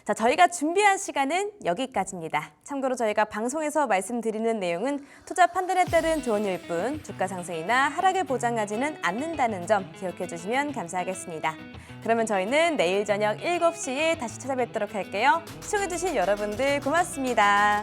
자, 저희가 준비한 시간은 여기까지입니다. 참고로 저희가 방송에서 말씀드리는 내용은 투자 판단에 따른 조언일 뿐 주가 상승이나 하락을 보장하지는 않는다는 점 기억해 주시면 감사하겠습니다. 그러면 저희는 내일 저녁 7시에 다시 찾아뵙도록 할게요. 시청해 주신 여러분들 고맙습니다.